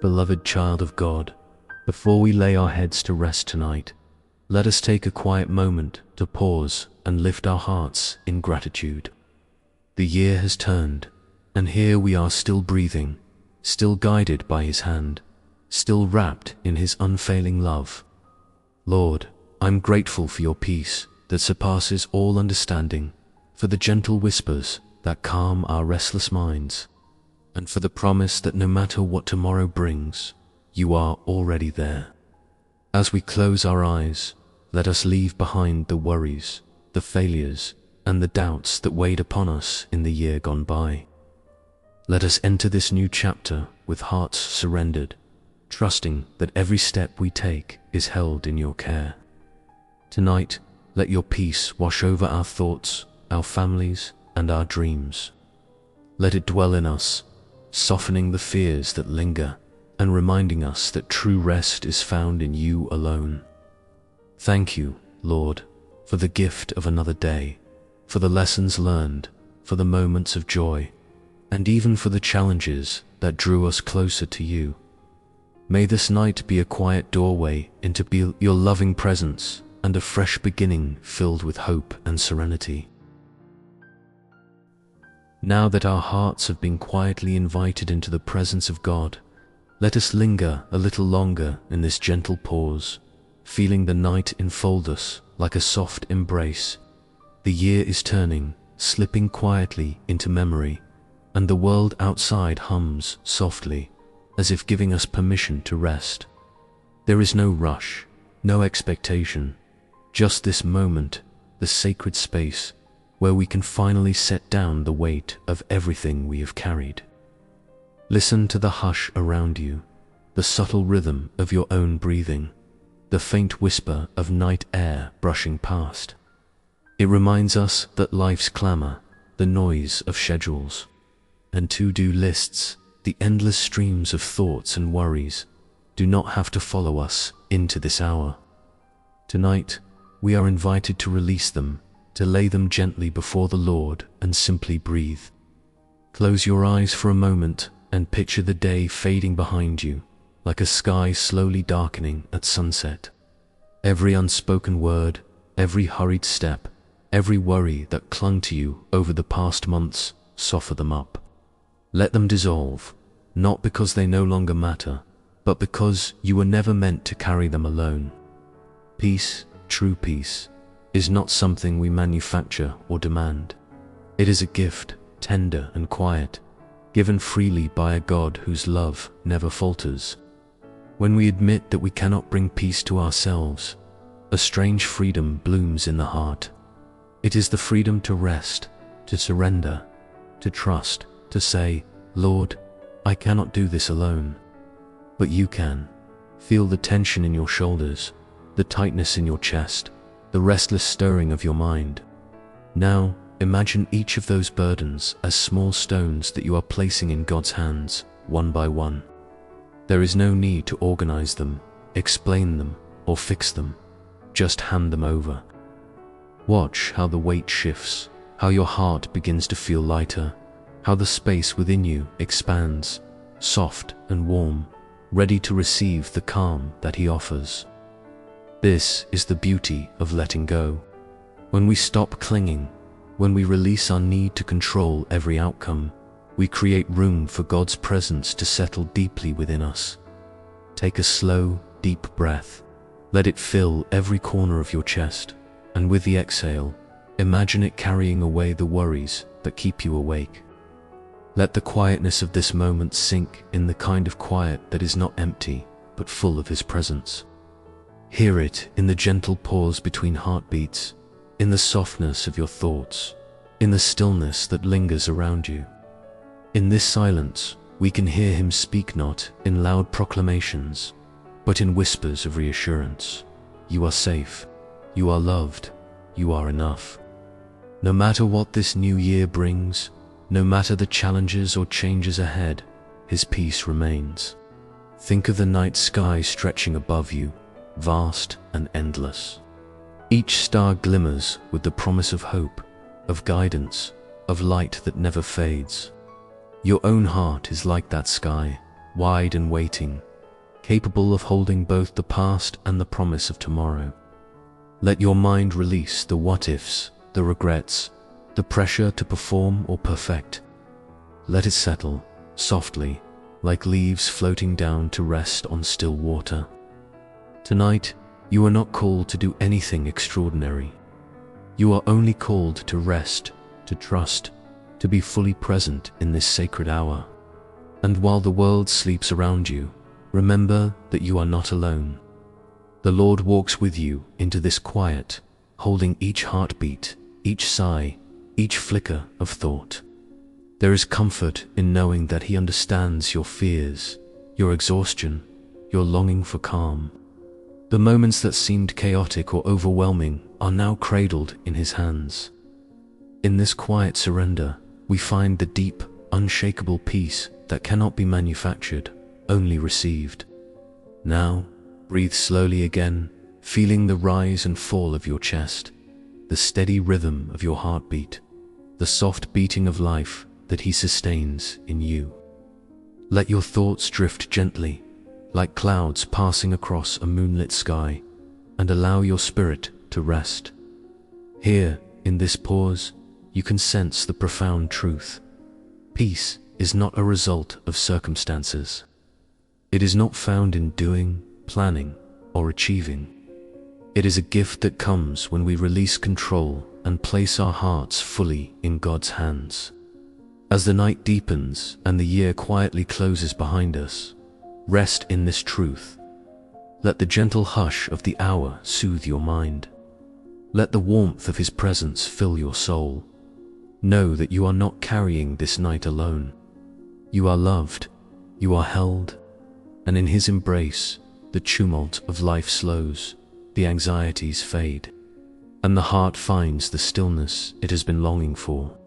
beloved child of God, before we lay our heads to rest tonight, let us take a quiet moment to pause and lift our hearts in gratitude. The year has turned, and here we are still breathing, still guided by His hand, still wrapped in His unfailing love. Lord, I'm grateful for your peace that surpasses all understanding, for the gentle whispers that calm our restless minds, and for the promise that no matter what tomorrow brings, you are already there. As we close our eyes, let us leave behind the worries, the failures, and the doubts that weighed upon us in the year gone by. Let us enter this new chapter with hearts surrendered, trusting that every step we take is held in your care. Tonight, let your peace wash over our thoughts, our families, and our dreams. Let it dwell in us, softening the fears that linger and reminding us that true rest is found in you alone. Thank you, Lord, for the gift of another day, for the lessons learned, for the moments of joy, and even for the challenges that drew us closer to you. May this night be a quiet doorway into your loving presence and a fresh beginning filled with hope and serenity. Now that our hearts have been quietly invited into the presence of God, let us linger a little longer in this gentle pause, feeling the night enfold us like a soft embrace. The year is turning, slipping quietly into memory, and the world outside hums softly, as if giving us permission to rest. There is no rush, no expectation, just this moment, the sacred space where we can finally set down the weight of everything we have carried. Listen to the hush around you, the subtle rhythm of your own breathing, the faint whisper of night air brushing past. It reminds us that life's clamor, the noise of schedules and to-do lists, the endless streams of thoughts and worries, do not have to follow us into this hour. Tonight, we are invited to release them, to lay them gently before the Lord and simply breathe. Close your eyes for a moment and picture the day fading behind you, like a sky slowly darkening at sunset. Every unspoken word, every hurried step, every worry that clung to you over the past months, soften them up. Let them dissolve, not because they no longer matter, but because you were never meant to carry them alone. Peace, true peace, is not something we manufacture or demand. It is a gift, tender and quiet, given freely by a God whose love never falters. When we admit that we cannot bring peace to ourselves, a strange freedom blooms in the heart. It is the freedom to rest, to surrender, to trust, to say, Lord, I cannot do this alone. But you can. Feel the tension in your shoulders, the tightness in your chest, the restless stirring of your mind. Now, imagine each of those burdens as small stones that you are placing in God's hands, one by one. There is no need to organize them, explain them, or fix them. Just hand them over. Watch how the weight shifts, how your heart begins to feel lighter, how the space within you expands, soft and warm, ready to receive the calm that He offers. This is the beauty of letting go. When we stop clinging, when we release our need to control every outcome, we create room for God's presence to settle deeply within us. Take a slow, deep breath. Let it fill every corner of your chest, and with the exhale, imagine it carrying away the worries that keep you awake. Let the quietness of this moment sink in the kind of quiet that is not empty, but full of His presence. Hear it in the gentle pause between heartbeats, in the softness of your thoughts, in the stillness that lingers around you. In this silence, we can hear Him speak not in loud proclamations, but in whispers of reassurance. You are safe, you are loved, you are enough. No matter what this new year brings, no matter the challenges or changes ahead, His peace remains. Think of the night sky stretching above you, vast and endless. Each star glimmers with the promise of hope, of guidance, of light that never fades. Your own heart is like that sky, wide and waiting, capable of holding both the past and the promise of tomorrow. Let your mind release the what-ifs, the regrets, the pressure to perform or perfect. Let it settle, softly, like leaves floating down to rest on still water. Tonight, you are not called to do anything extraordinary. You are only called to rest, to trust, to be fully present in this sacred hour. And while the world sleeps around you, remember that you are not alone. The Lord walks with you into this quiet, holding each heartbeat, each sigh, each flicker of thought. There is comfort in knowing that He understands your fears, your exhaustion, your longing for calm. The moments that seemed chaotic or overwhelming are now cradled in His hands. In this quiet surrender, we find the deep, unshakable peace that cannot be manufactured, only received. Now, breathe slowly again, feeling the rise and fall of your chest, the steady rhythm of your heartbeat, the soft beating of life that He sustains in you. Let your thoughts drift gently, like clouds passing across a moonlit sky, and allow your spirit to rest. Here, in this pause, you can sense the profound truth. Peace is not a result of circumstances. It is not found in doing, planning, or achieving. It is a gift that comes when we release control and place our hearts fully in God's hands. As the night deepens and the year quietly closes behind us, rest in this truth. Let the gentle hush of the hour soothe your mind. Let the warmth of His presence fill your soul. Know that you are not carrying this night alone. You are loved, you are held, and in His embrace, the tumult of life slows, the anxieties fade, and the heart finds the stillness it has been longing for.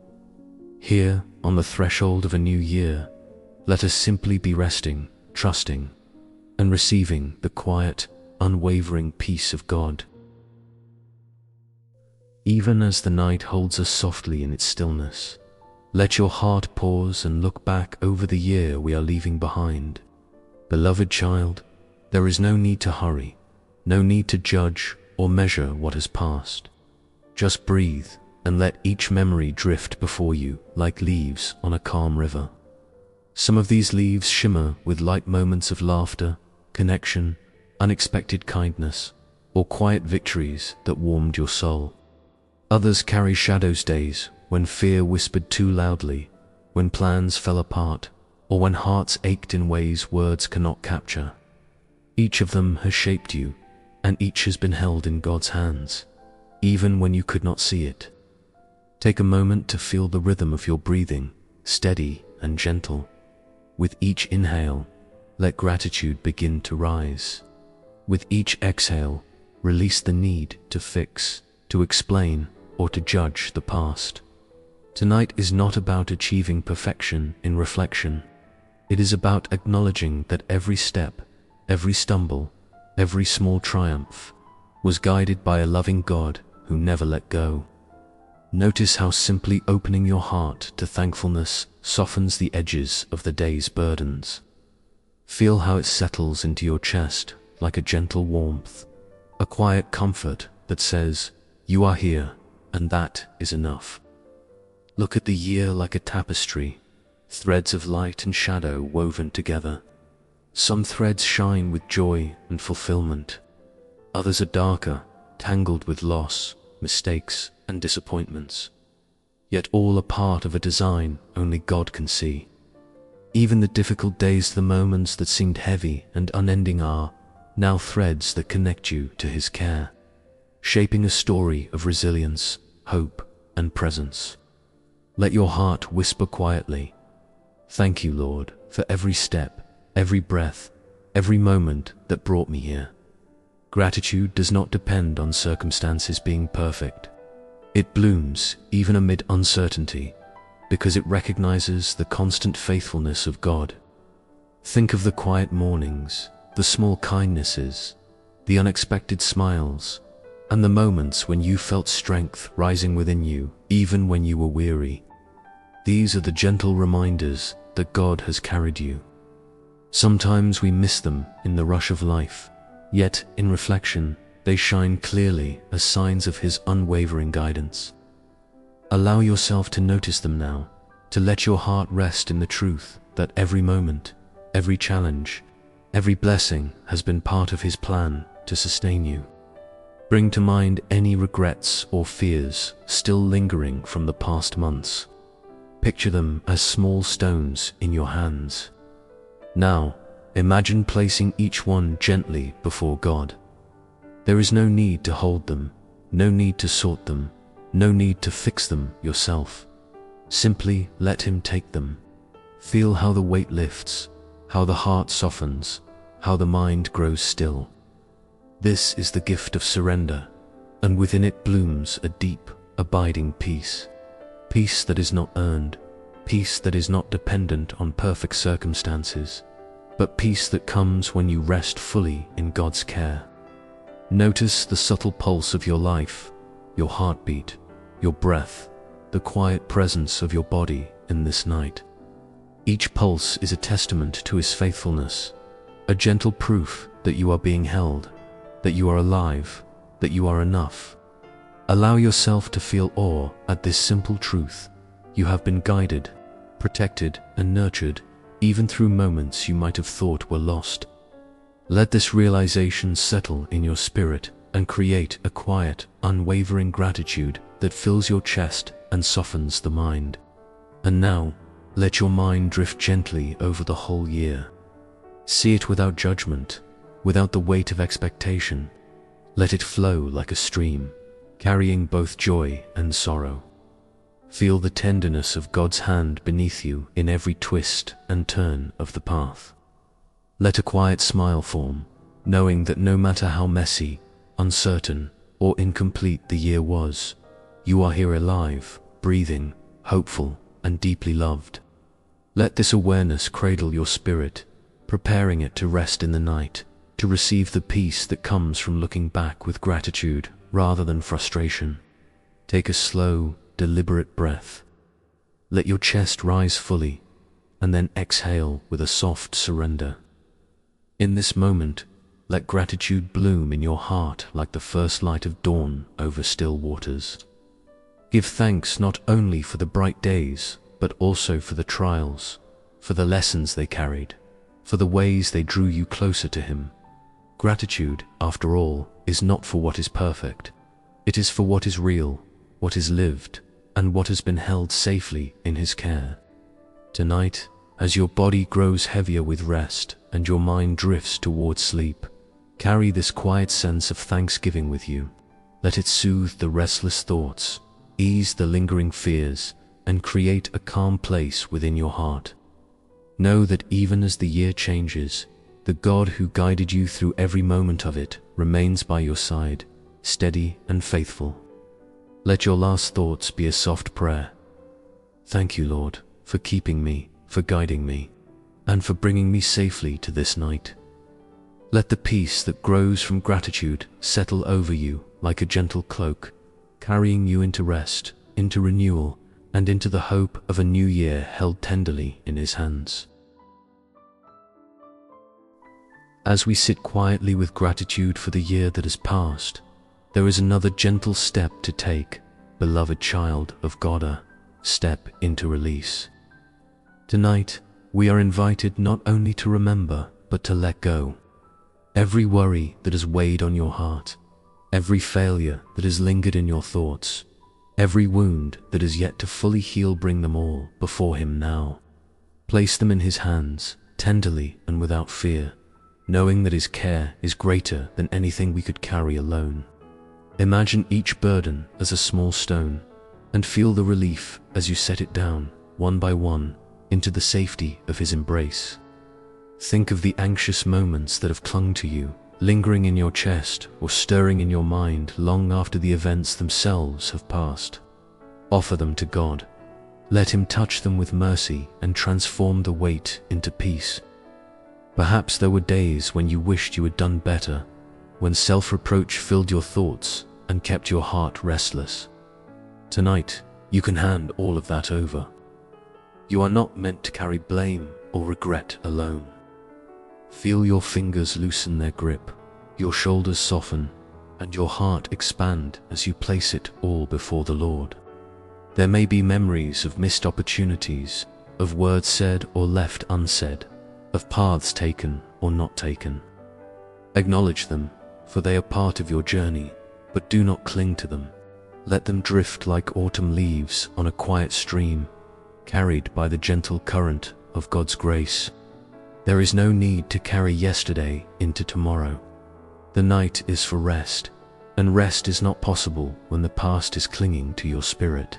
Here, on the threshold of a new year, let us simply be resting, trusting, and receiving the quiet, unwavering peace of God. Even as the night holds us softly in its stillness, let your heart pause and look back over the year we are leaving behind. Beloved child, there is no need to hurry, no need to judge or measure what has passed. Just breathe and let each memory drift before you like leaves on a calm river. Some of these leaves shimmer with light moments of laughter, connection, unexpected kindness, or quiet victories that warmed your soul. Others carry shadows days when fear whispered too loudly, when plans fell apart, or when hearts ached in ways words cannot capture. Each of them has shaped you, and each has been held in God's hands, even when you could not see it. Take a moment to feel the rhythm of your breathing, steady and gentle. With each inhale, let gratitude begin to rise. With each exhale, release the need to fix, to explain, or to judge the past. Tonight is not about achieving perfection in reflection. It is about acknowledging that every step, every stumble, every small triumph was guided by a loving God who never let go. Notice how simply opening your heart to thankfulness softens the edges of the day's burdens. Feel how it settles into your chest like a gentle warmth, a quiet comfort that says, "You are here, and that is enough." Look at the year like a tapestry, threads of light and shadow woven together. Some threads shine with joy and fulfillment. Others are darker, tangled with loss, mistakes, and disappointments. Yet all are part of a design only God can see. Even the difficult days, the moments that seemed heavy and unending are now threads that connect you to His care, shaping a story of resilience, hope, and presence. Let your heart whisper quietly, "Thank you, Lord, for every step, every breath, every moment that brought me here." Gratitude does not depend on circumstances being perfect. It blooms even amid uncertainty because it recognizes the constant faithfulness of God. Think of the quiet mornings, the small kindnesses, the unexpected smiles, and the moments when you felt strength rising within you, even when you were weary. These are the gentle reminders that God has carried you. Sometimes we miss them in the rush of life, yet in reflection, they shine clearly as signs of His unwavering guidance. Allow yourself to notice them now, to let your heart rest in the truth that every moment, every challenge, every blessing has been part of His plan to sustain you. Bring to mind any regrets or fears still lingering from the past months. Picture them as small stones in your hands. Now, imagine placing each one gently before God. There is no need to hold them, no need to sort them, no need to fix them yourself. Simply let Him take them. Feel how the weight lifts, how the heart softens, how the mind grows still. This is the gift of surrender, and within it blooms a deep, abiding peace. Peace that is not earned, peace that is not dependent on perfect circumstances, but peace that comes when you rest fully in God's care. Notice the subtle pulse of your life, your heartbeat, your breath, the quiet presence of your body in this night. Each pulse is a testament to His faithfulness, a gentle proof that you are being held, that you are alive, that you are enough. Allow yourself to feel awe at this simple truth. You have been guided, protected, and nurtured, even through moments you might have thought were lost. Let this realization settle in your spirit and create a quiet, unwavering gratitude that fills your chest and softens the mind. And now, let your mind drift gently over the whole year. See it without judgment, without the weight of expectation. Let it flow like a stream, carrying both joy and sorrow. Feel the tenderness of God's hand beneath you in every twist and turn of the path. Let a quiet smile form, knowing that no matter how messy, uncertain, or incomplete the year was, you are here alive, breathing, hopeful, and deeply loved. Let this awareness cradle your spirit, preparing it to rest in the night, to receive the peace that comes from looking back with gratitude rather than frustration. Take a slow, deliberate breath. Let your chest rise fully, and then exhale with a soft surrender. In this moment, let gratitude bloom in your heart like the first light of dawn over still waters. Give thanks not only for the bright days, but also for the trials, for the lessons they carried, for the ways they drew you closer to Him. Gratitude, after all, is not for what is perfect. It is for what is real, what is lived, and what has been held safely in His care. Tonight, as your body grows heavier with rest and your mind drifts towards sleep, carry this quiet sense of thanksgiving with you. Let it soothe the restless thoughts, ease the lingering fears, and create a calm place within your heart. Know that even as the year changes, the God who guided you through every moment of it remains by your side, steady and faithful. Let your last thoughts be a soft prayer. Thank you, Lord, for keeping me, for guiding me, and for bringing me safely to this night. Let the peace that grows from gratitude settle over you like a gentle cloak, carrying you into rest, into renewal, and into the hope of a new year held tenderly in His hands. As we sit quietly with gratitude for the year that has passed, there is another gentle step to take, beloved child of God, step into release. Tonight, we are invited not only to remember, but to let go. Every worry that has weighed on your heart, every failure that has lingered in your thoughts, every wound that is yet to fully heal, bring them all before Him now. Place them in His hands, tenderly and without fear, knowing that His care is greater than anything we could carry alone. Imagine each burden as a small stone, and feel the relief as you set it down, one by one, into the safety of His embrace. Think of the anxious moments that have clung to you, lingering in your chest or stirring in your mind long after the events themselves have passed. Offer them to God. Let Him touch them with mercy and transform the weight into peace. Perhaps there were days when you wished you had done better, when self-reproach filled your thoughts and kept your heart restless. Tonight, you can hand all of that over. You are not meant to carry blame or regret alone. Feel your fingers loosen their grip, your shoulders soften, and your heart expand as you place it all before the Lord. There may be memories of missed opportunities, of words said or left unsaid, of paths taken or not taken. Acknowledge them, for they are part of your journey, but do not cling to them. Let them drift like autumn leaves on a quiet stream, carried by the gentle current of God's grace. There is no need to carry yesterday into tomorrow. The night is for rest, and rest is not possible when the past is clinging to your spirit.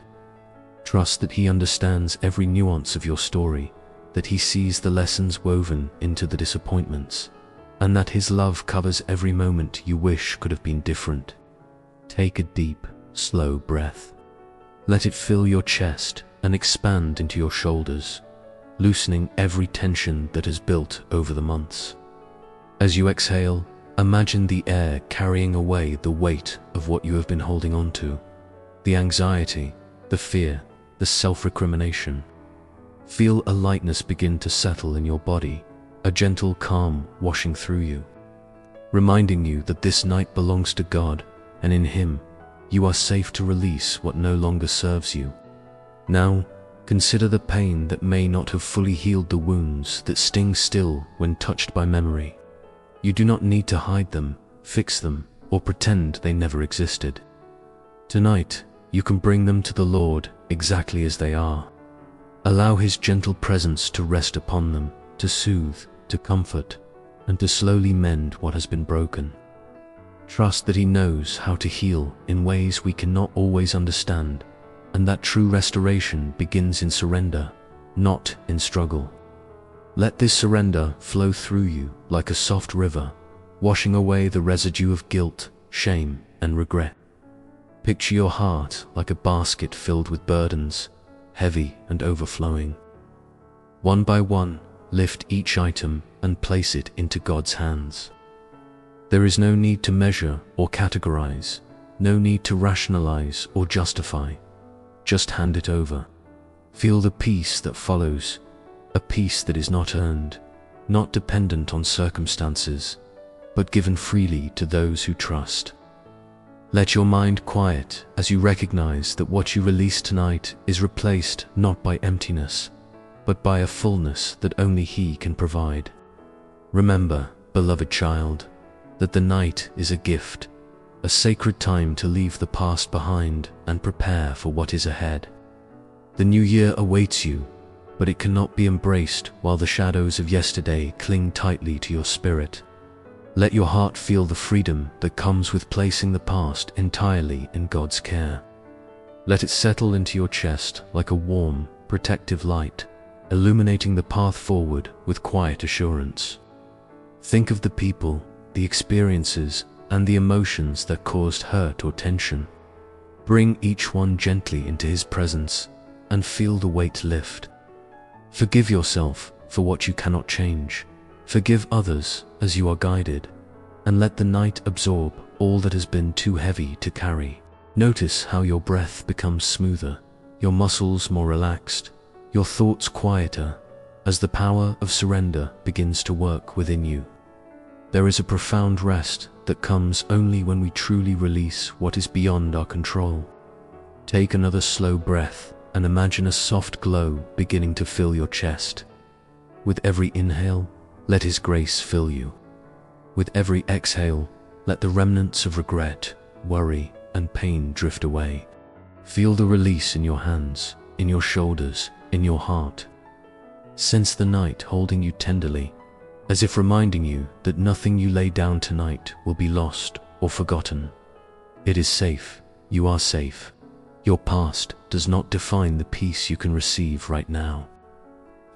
Trust that He understands every nuance of your story, that He sees the lessons woven into the disappointments, and that His love covers every moment you wish could have been different. Take a deep, slow breath. Let it fill your chest and expand into your shoulders, loosening every tension that has built over the months. As you exhale, imagine the air carrying away the weight of what you have been holding on to, the anxiety, the fear, the self-recrimination. Feel a lightness begin to settle in your body, a gentle calm washing through you, reminding you that this night belongs to God, and in Him, you are safe to release what no longer serves you. Now, consider the pain that may not have fully healed, the wounds that sting still when touched by memory. You do not need to hide them, fix them, or pretend they never existed. Tonight, you can bring them to the Lord exactly as they are. Allow His gentle presence to rest upon them, to soothe, to comfort, and to slowly mend what has been broken. Trust that He knows how to heal in ways we cannot always understand, and that true restoration begins in surrender, not in struggle. Let this surrender flow through you like a soft river, washing away the residue of guilt, shame, and regret. Picture your heart like a basket filled with burdens, heavy and overflowing. One by one, lift each item and place it into God's hands. There is no need to measure or categorize, no need to rationalize or justify. Just hand it over. Feel the peace that follows, a peace that is not earned, not dependent on circumstances, but given freely to those who trust. Let your mind quiet as you recognize that what you release tonight is replaced not by emptiness, but by a fullness that only He can provide. Remember, beloved child, that the night is a gift, a sacred time to leave the past behind and prepare for what is ahead. The new year awaits you, but it cannot be embraced while the shadows of yesterday cling tightly to your spirit. Let your heart feel the freedom that comes with placing the past entirely in God's care. Let it settle into your chest like a warm, protective light, illuminating the path forward with quiet assurance. Think of the people, the experiences, and the emotions that caused hurt or tension. Bring each one gently into His presence and feel the weight lift. Forgive yourself for what you cannot change. Forgive others as you are guided, and let the night absorb all that has been too heavy to carry. Notice how your breath becomes smoother, your muscles more relaxed, your thoughts quieter, as the power of surrender begins to work within you. There is a profound rest that comes only when we truly release what is beyond our control. Take another slow breath and imagine a soft glow beginning to fill your chest. With every inhale, let His grace fill you. With every exhale, let the remnants of regret, worry, and pain drift away. Feel the release in your hands, in your shoulders, in your heart. Sense the night holding you tenderly, as if reminding you that nothing you lay down tonight will be lost or forgotten. It is safe. You are safe. Your past does not define the peace you can receive right now.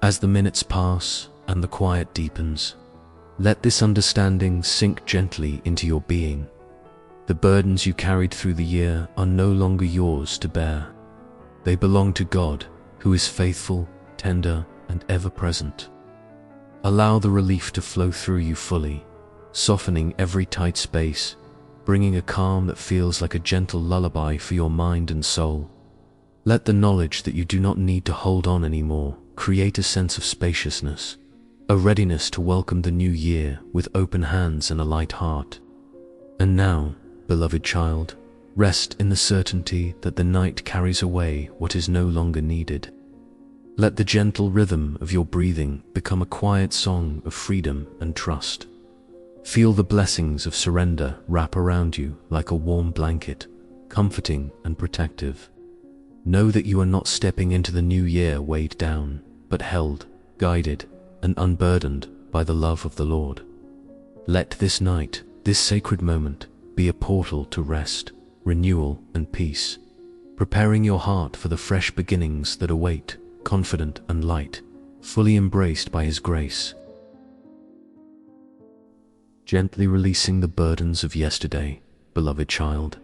As the minutes pass and the quiet deepens, let this understanding sink gently into your being. The burdens you carried through the year are no longer yours to bear. They belong to God, who is faithful, tender, and ever-present. Allow the relief to flow through you fully, softening every tight space, bringing a calm that feels like a gentle lullaby for your mind and soul. Let the knowledge that you do not need to hold on anymore create a sense of spaciousness, a readiness to welcome the new year with open hands and a light heart. And now, beloved child, rest in the certainty that the night carries away what is no longer needed. Let the gentle rhythm of your breathing become a quiet song of freedom and trust. Feel the blessings of surrender wrap around you like a warm blanket, comforting and protective. Know that you are not stepping into the new year weighed down, but held, guided, and unburdened by the love of the Lord. Let this night, this sacred moment, be a portal to rest, renewal, and peace, preparing your heart for the fresh beginnings that await, confident and light, fully embraced by His grace. Gently releasing the burdens of yesterday, beloved child,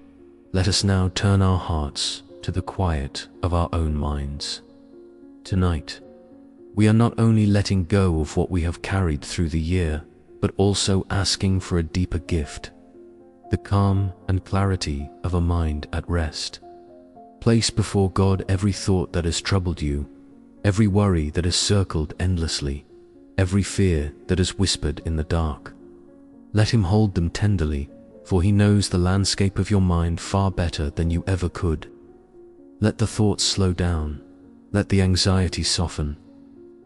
let us now turn our hearts to the quiet of our own minds. Tonight, we are not only letting go of what we have carried through the year, but also asking for a deeper gift, the calm and clarity of a mind at rest. Place before God every thought that has troubled you, every worry that has circled endlessly, every fear that has whispered in the dark. Let Him hold them tenderly, for He knows the landscape of your mind far better than you ever could. Let the thoughts slow down, let the anxiety soften,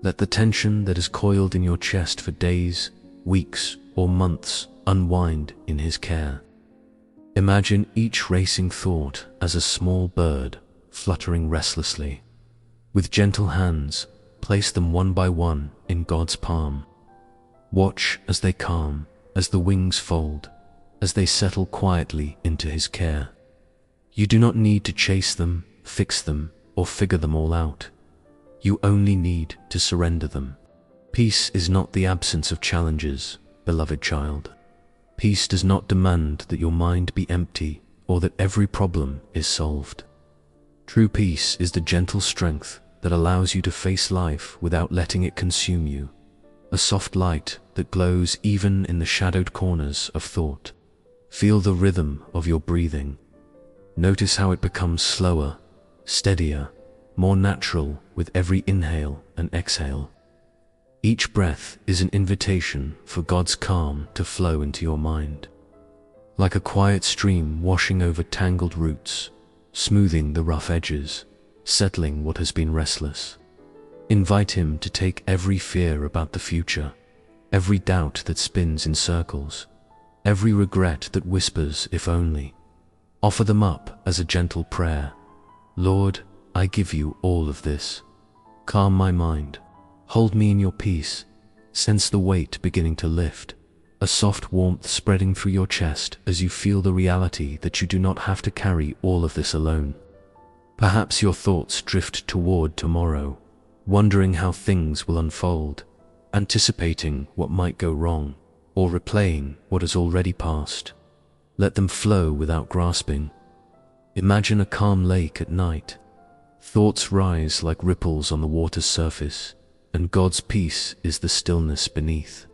let the tension that has coiled in your chest for days, weeks, or months unwind in His care. Imagine each racing thought as a small bird fluttering restlessly. With gentle hands, place them one by one in God's palm. Watch as they calm, as the wings fold, as they settle quietly into His care. You do not need to chase them, fix them, or figure them all out. You only need to surrender them. Peace is not the absence of challenges, beloved child. Peace does not demand that your mind be empty or that every problem is solved. True peace is the gentle strength that allows you to face life without letting it consume you, a soft light that glows even in the shadowed corners of thought. Feel the rhythm of your breathing. Notice how it becomes slower, steadier, more natural with every inhale and exhale. Each breath is an invitation for God's calm to flow into your mind. Like a quiet stream washing over tangled roots, smoothing the rough edges, settling what has been restless. Invite Him to take every fear about the future, every doubt that spins in circles, every regret that whispers if only. Offer them up as a gentle prayer. Lord, I give you all of this. Calm my mind. Hold me in your peace. Sense the weight beginning to lift, a soft warmth spreading through your chest as you feel the reality that you do not have to carry all of this alone. Perhaps your thoughts drift toward tomorrow, wondering how things will unfold, anticipating what might go wrong, or replaying what has already passed. Let them flow without grasping. Imagine a calm lake at night. Thoughts rise like ripples on the water's surface, and God's peace is the stillness beneath.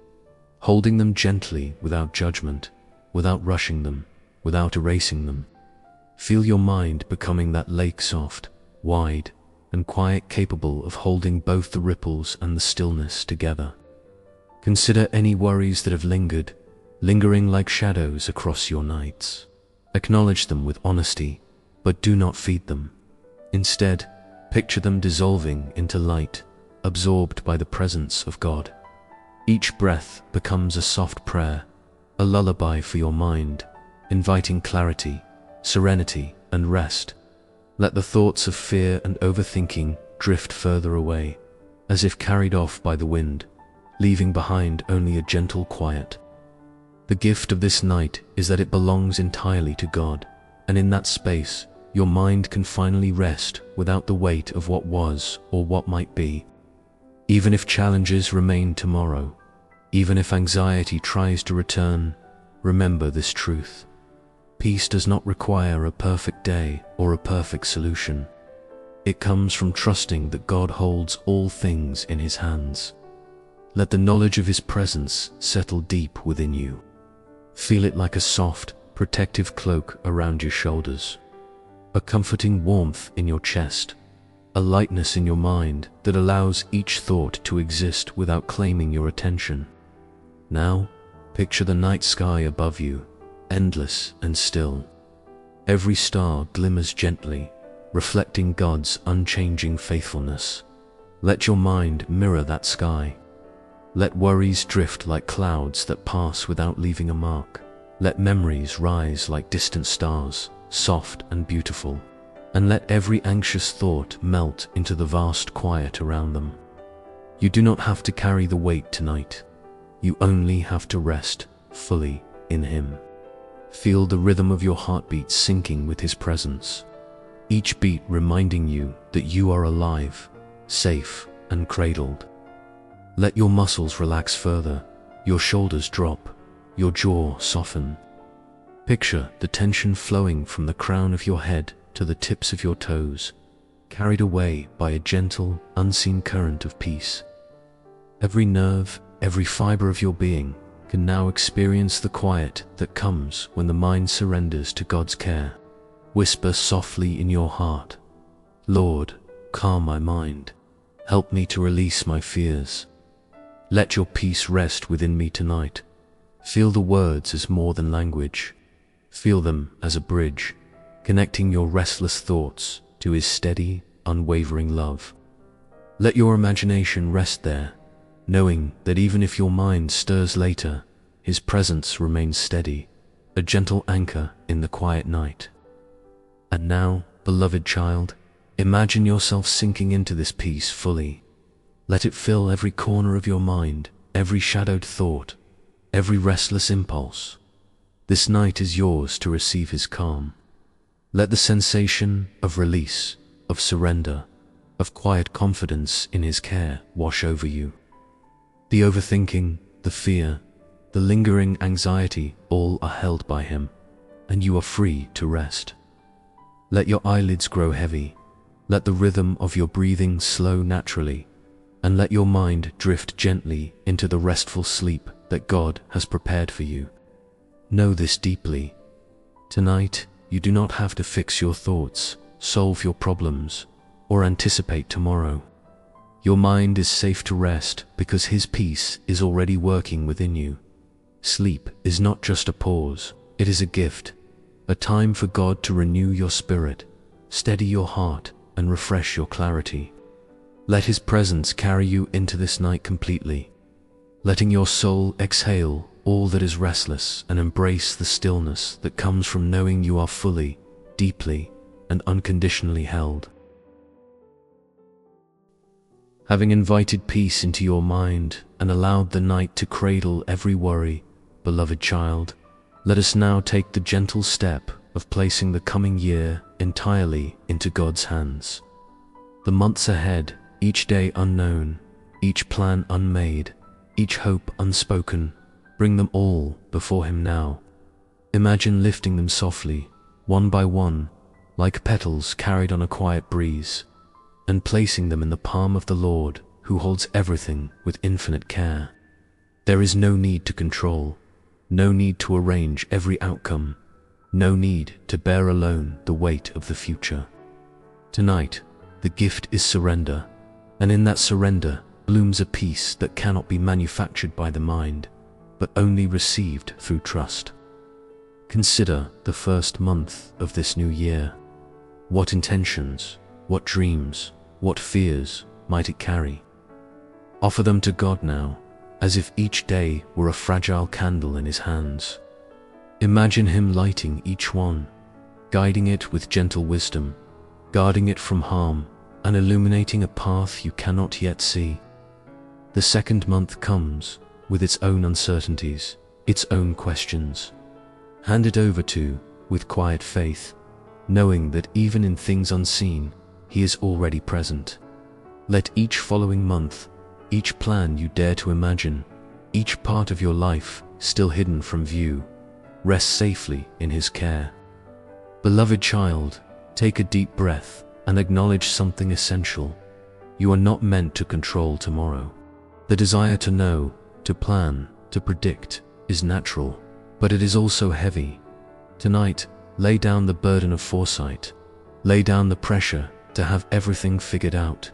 Holding them gently without judgment, without rushing them, without erasing them. Feel your mind becoming that lake, soft, wide, and quiet, capable of holding both the ripples and the stillness together. Consider any worries that have lingered, lingering like shadows across your nights. Acknowledge them with honesty, but do not feed them. Instead, picture them dissolving into light, absorbed by the presence of God. Each breath becomes a soft prayer, a lullaby for your mind, inviting clarity, serenity, and rest. Let the thoughts of fear and overthinking drift further away, as if carried off by the wind, leaving behind only a gentle quiet. The gift of this night is that it belongs entirely to God, and in that space, your mind can finally rest without the weight of what was or what might be. Even if challenges remain tomorrow, even if anxiety tries to return, remember this truth. Peace does not require a perfect day or a perfect solution. It comes from trusting that God holds all things in His hands. Let the knowledge of His presence settle deep within you. Feel it like a soft, protective cloak around your shoulders, a comforting warmth in your chest, a lightness in your mind that allows each thought to exist without claiming your attention. Now, picture the night sky above you, endless and still. Every star glimmers gently, reflecting God's unchanging faithfulness. Let your mind mirror that sky. Let worries drift like clouds that pass without leaving a mark. Let memories rise like distant stars, soft and beautiful. And let every anxious thought melt into the vast quiet around them. You do not have to carry the weight tonight. You only have to rest fully in Him. Feel the rhythm of your heartbeat syncing with His presence, each beat reminding you that you are alive, safe and cradled. Let your muscles relax further, your shoulders drop, your jaw soften. Picture the tension flowing from the crown of your head to the tips of your toes, carried away by a gentle, unseen current of peace. Every nerve, every fiber of your being can now experience the quiet that comes when the mind surrenders to God's care. Whisper softly in your heart, "Lord, calm my mind. Help me to release my fears. Let your peace rest within me tonight." Feel the words as more than language. Feel them as a bridge, connecting your restless thoughts to His steady, unwavering love. Let your imagination rest there, knowing that even if your mind stirs later, His presence remains steady, a gentle anchor in the quiet night. And now, beloved child, imagine yourself sinking into this peace fully. Let it fill every corner of your mind, every shadowed thought, every restless impulse. This night is yours to receive His calm. Let the sensation of release, of surrender, of quiet confidence in His care wash over you. The overthinking, the fear, the lingering anxiety, all are held by Him, and you are free to rest. Let your eyelids grow heavy. Let the rhythm of your breathing slow naturally, and let your mind drift gently into the restful sleep that God has prepared for you. Know this deeply. Tonight, you do not have to fix your thoughts, solve your problems, or anticipate tomorrow. Your mind is safe to rest because His peace is already working within you. Sleep is not just a pause, it is a gift, a time for God to renew your spirit, steady your heart, and refresh your clarity. Let His presence carry you into this night completely, letting your soul exhale all that is restless and embrace the stillness that comes from knowing you are fully, deeply, and unconditionally held. Having invited peace into your mind and allowed the night to cradle every worry, beloved child, let us now take the gentle step of placing the coming year entirely into God's hands. The months ahead, each day unknown, each plan unmade, each hope unspoken, bring them all before Him now. Imagine lifting them softly, one by one, like petals carried on a quiet breeze, and placing them in the palm of the Lord, who holds everything with infinite care. There is no need to control, no need to arrange every outcome, no need to bear alone the weight of the future. Tonight, the gift is surrender, and in that surrender blooms a peace that cannot be manufactured by the mind, but only received through trust. Consider the first month of this new year. What intentions, what dreams, what fears might it carry? Offer them to God now, as if each day were a fragile candle in His hands. Imagine Him lighting each one, guiding it with gentle wisdom, guarding it from harm, and illuminating a path you cannot yet see. The second month comes, with its own uncertainties, its own questions. Hand it over to, with quiet faith, knowing that even in things unseen, He is already present. Let each following month, each plan you dare to imagine, each part of your life still hidden from view, rest safely in His care. Beloved child, take a deep breath and acknowledge something essential. You are not meant to control tomorrow. The desire to know, to plan, to predict is natural, but it is also heavy. Tonight, lay down the burden of foresight. Lay down the pressure to have everything figured out.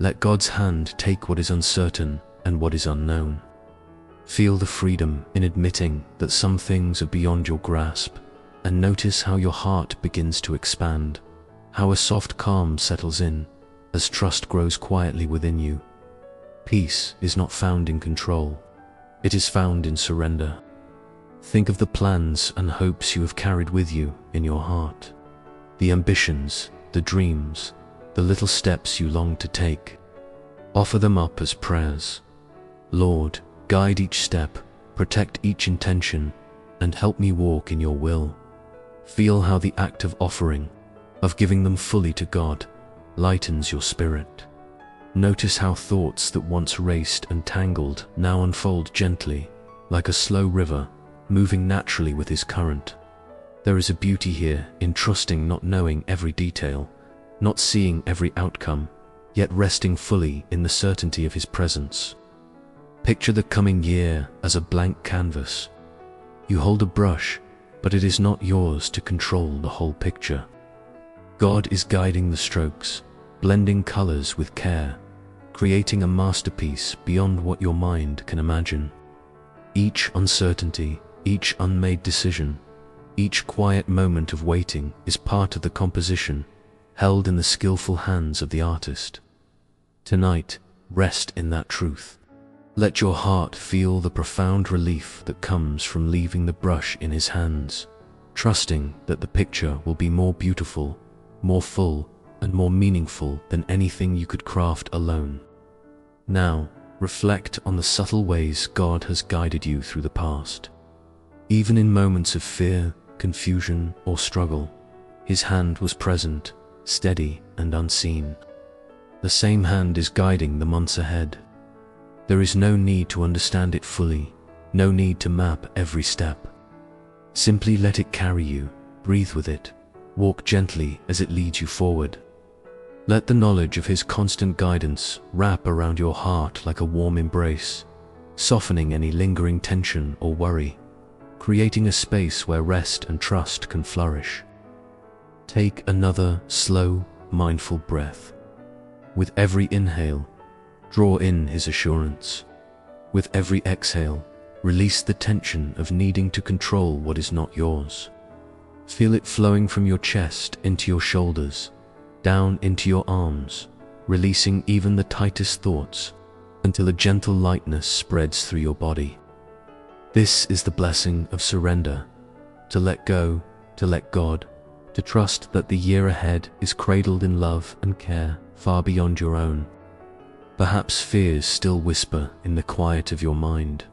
Let God's hand take what is uncertain and what is unknown. Feel the freedom in admitting that some things are beyond your grasp, and notice how your heart begins to expand, how a soft calm settles in as trust grows quietly within you. Peace is not found in control, it is found in surrender. Think of the plans and hopes you have carried with you in your heart, the ambitions, the dreams, the little steps you long to take. Offer them up as prayers. Lord, guide each step, protect each intention, and help me walk in your will. Feel how the act of offering, of giving them fully to God, lightens your spirit. Notice how thoughts that once raced and tangled now unfold gently, like a slow river, moving naturally with his current. There is a beauty here in trusting, not knowing every detail, not seeing every outcome, yet resting fully in the certainty of his presence. Picture the coming year as a blank canvas. You hold a brush, but it is not yours to control the whole picture. God is guiding the strokes, blending colors with care, creating a masterpiece beyond what your mind can imagine. Each uncertainty, each unmade decision, each quiet moment of waiting is part of the composition, held in the skillful hands of the artist. Tonight, rest in that truth. Let your heart feel the profound relief that comes from leaving the brush in his hands, trusting that the picture will be more beautiful, more full, and more meaningful than anything you could craft alone. Now, reflect on the subtle ways God has guided you through the past. Even in moments of fear, confusion, or struggle, his hand was present, steady and unseen. The same hand is guiding the months ahead. There is no need to understand it fully, no need to map every step. Simply let it carry you, breathe with it, walk gently as it leads you forward. Let the knowledge of his constant guidance wrap around your heart like a warm embrace, softening any lingering tension or worry, creating a space where rest and trust can flourish. Take another slow, mindful breath. With every inhale, draw in his assurance. With every exhale, release the tension of needing to control what is not yours. Feel it flowing from your chest into your shoulders, down into your arms, releasing even the tightest thoughts, until a gentle lightness spreads through your body. This is the blessing of surrender, to let go, to let God, to trust that the year ahead is cradled in love and care far beyond your own. Perhaps fears still whisper in the quiet of your mind.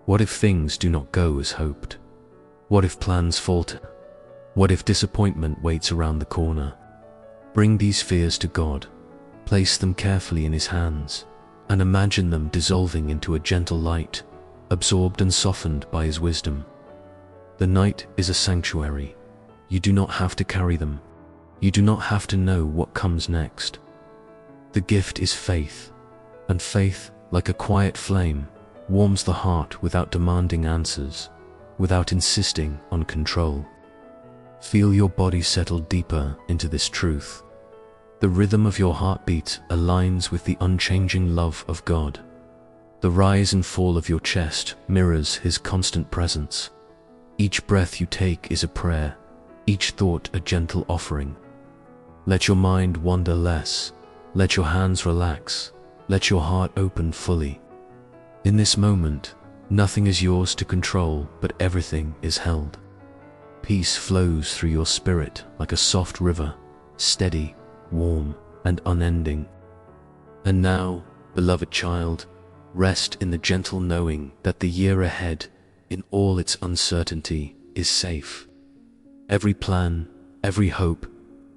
What if things do not go as hoped? What if plans falter? What if disappointment waits around the corner? Bring these fears to God, place them carefully in his hands, and imagine them dissolving into a gentle light, absorbed and softened by his wisdom. The night is a sanctuary. You do not have to carry them. You do not have to know what comes next. The gift is faith, and faith, like a quiet flame, warms the heart without demanding answers, without insisting on control. Feel your body settle deeper into this truth. The rhythm of your heartbeat aligns with the unchanging love of God. The rise and fall of your chest mirrors his constant presence. Each breath you take is a prayer, each thought a gentle offering. Let your mind wander less, let your hands relax, let your heart open fully. In this moment, nothing is yours to control, but everything is held. Peace flows through your spirit like a soft river, steady, warm, and unending. And now, beloved child, rest in the gentle knowing that the year ahead, in all its uncertainty, is safe. Every plan, every hope,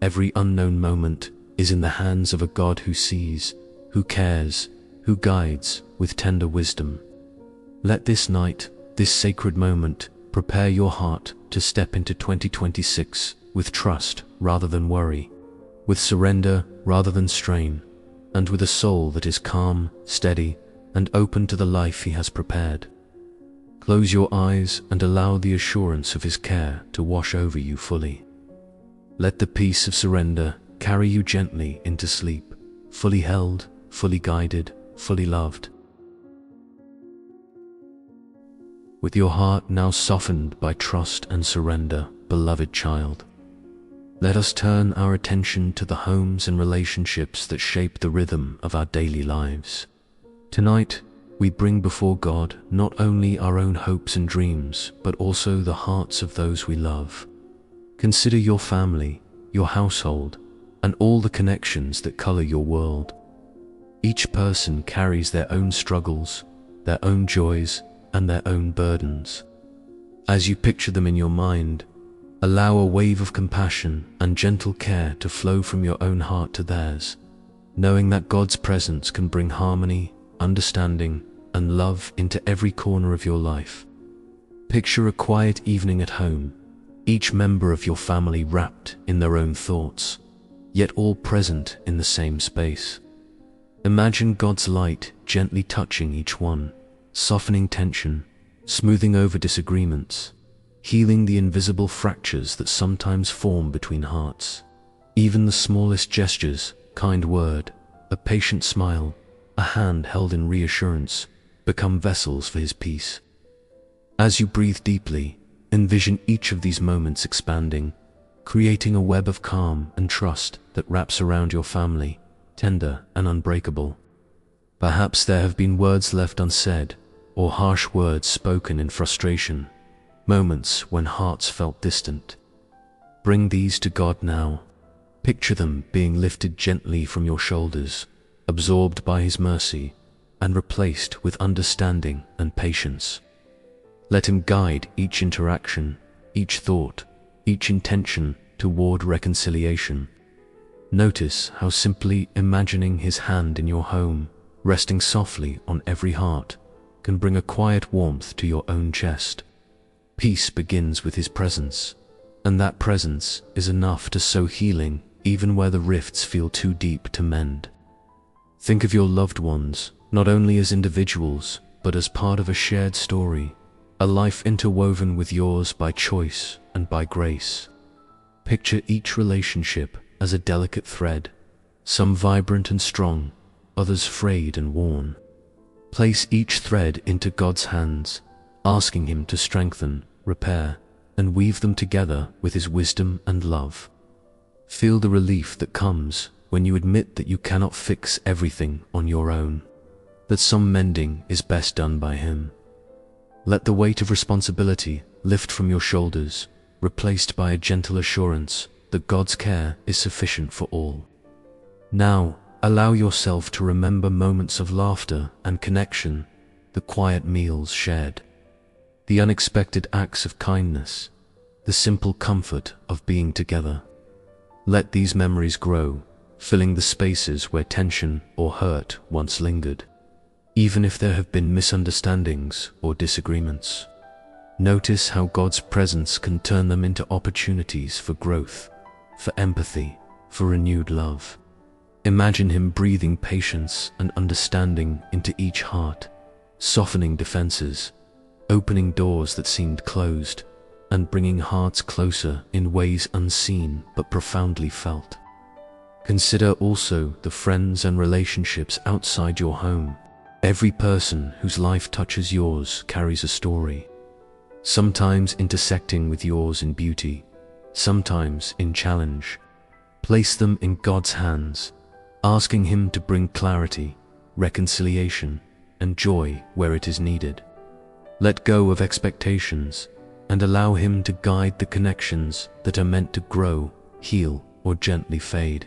every unknown moment is in the hands of a God who sees, who cares, who guides with tender wisdom. Let this night, this sacred moment, prepare your heart to step into 2026 with trust rather than worry, with surrender rather than strain, and with a soul that is calm, steady, and open to the life he has prepared. Close your eyes and allow the assurance of his care to wash over you fully. Let the peace of surrender carry you gently into sleep, fully held, fully guided, fully loved. With your heart now softened by trust and surrender, beloved child, let us turn our attention to the homes and relationships that shape the rhythm of our daily lives. Tonight, we bring before God not only our own hopes and dreams, but also the hearts of those we love. Consider your family, your household, and all the connections that color your world. Each person carries their own struggles, their own joys, and their own burdens. As you picture them in your mind, allow a wave of compassion and gentle care to flow from your own heart to theirs, knowing that God's presence can bring harmony, understanding, and love into every corner of your life. Picture a quiet evening at home, each member of your family wrapped in their own thoughts, yet all present in the same space. Imagine God's light gently touching each one, softening tension, smoothing over disagreements, healing the invisible fractures that sometimes form between hearts. Even the smallest gestures, kind word, a patient smile, a hand held in reassurance, become vessels for His peace. As you breathe deeply, envision each of these moments expanding, creating a web of calm and trust that wraps around your family, tender and unbreakable. Perhaps there have been words left unsaid, or harsh words spoken in frustration, moments when hearts felt distant. Bring these to God now. Picture them being lifted gently from your shoulders, absorbed by His mercy, and replaced with understanding and patience. Let Him guide each interaction, each thought, each intention toward reconciliation. Notice how simply imagining His hand in your home, resting softly on every heart, can bring a quiet warmth to your own chest. Peace begins with His presence, and that presence is enough to sow healing even where the rifts feel too deep to mend. Think of your loved ones not only as individuals, but as part of a shared story, a life interwoven with yours by choice and by grace. Picture each relationship as a delicate thread, some vibrant and strong, others frayed and worn. Place each thread into God's hands, asking Him to strengthen, repair, and weave them together with His wisdom and love. Feel the relief that comes when you admit that you cannot fix everything on your own, that some mending is best done by Him. Let the weight of responsibility lift from your shoulders, replaced by a gentle assurance that God's care is sufficient for all. Now, allow yourself to remember moments of laughter and connection, the quiet meals shared, the unexpected acts of kindness, the simple comfort of being together. Let these memories grow, filling the spaces where tension or hurt once lingered. Even if there have been misunderstandings or disagreements, notice how God's presence can turn them into opportunities for growth, for empathy, for renewed love. Imagine Him breathing patience and understanding into each heart, softening defenses, opening doors that seemed closed, and bringing hearts closer in ways unseen but profoundly felt. Consider also the friends and relationships outside your home. Every person whose life touches yours carries a story, sometimes intersecting with yours in beauty, sometimes in challenge. Place them in God's hands, asking Him to bring clarity, reconciliation, and joy where it is needed. Let go of expectations and allow Him to guide the connections that are meant to grow, heal, or gently fade.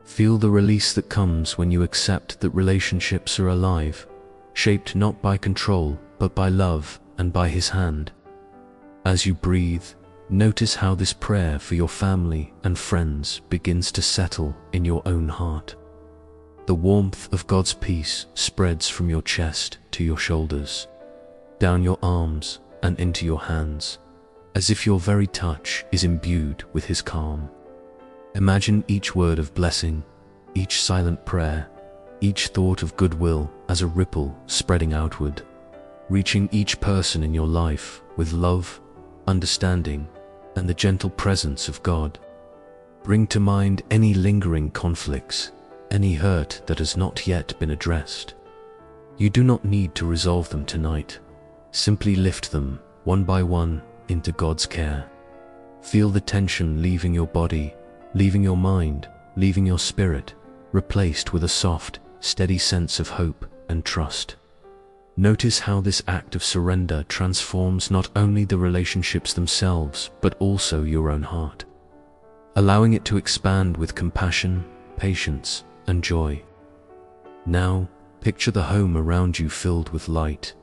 Feel the release that comes when you accept that relationships are alive, shaped not by control, but by love and by His hand. As you breathe, notice how this prayer for your family and friends begins to settle in your own heart. The warmth of God's peace spreads from your chest to your shoulders, down your arms and into your hands, as if your very touch is imbued with His calm. Imagine each word of blessing, each silent prayer, each thought of goodwill as a ripple spreading outward, reaching each person in your life with love, understanding, and the gentle presence of God. Bring to mind any lingering conflicts, any hurt that has not yet been addressed. You do not need to resolve them tonight. Simply lift them, one by one, into God's care. Feel the tension leaving your body, leaving your mind, leaving your spirit, replaced with a soft, steady sense of hope and trust. Notice how this act of surrender transforms not only the relationships themselves, but also your own heart, allowing it to expand with compassion, patience, and joy. Now, picture the home around you filled with light,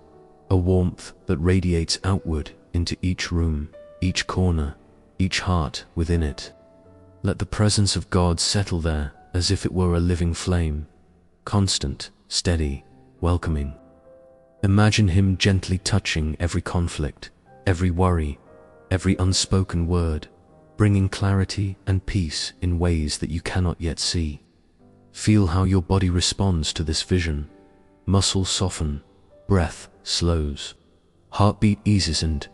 a warmth that radiates outward into each room, each corner, each heart within it. Let the presence of God settle there as if it were a living flame, constant, steady, welcoming. Imagine Him gently touching every conflict, every worry, every unspoken word, bringing clarity and peace in ways that you cannot yet see. Feel how your body responds to this vision. Muscles soften, breath slows, heartbeat eases, and